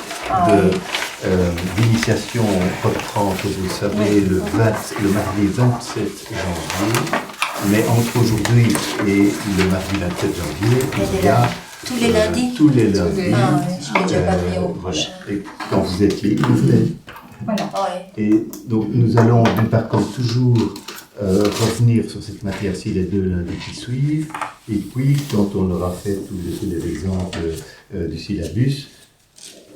d'initiation reprend, que vous savez, le mardi 27 janvier. Mais entre aujourd'hui et le mardi 27 janvier, il y a tous les lundis. Tous les lundis. Ah ouais, je l'ai déjà pas pris au Voilà. Et quand vous êtes libre, vous venez. Voilà. Ouais. Et donc nous allons d'une part comme toujours revenir sur cette matière-ci les 2 lundis qui suivent, et puis quand on aura fait tous les exemples du syllabus,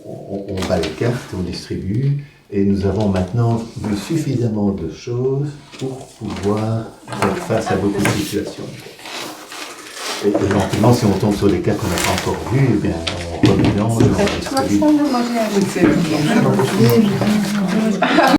on bat les cartes, on distribue, et nous avons maintenant vu suffisamment de choses pour pouvoir faire face à beaucoup de situations. Et éventuellement, si on tombe sur les cas qu'on n'a pas encore vus, eh bien, on remélange, on distribue. Oui, c'est bien.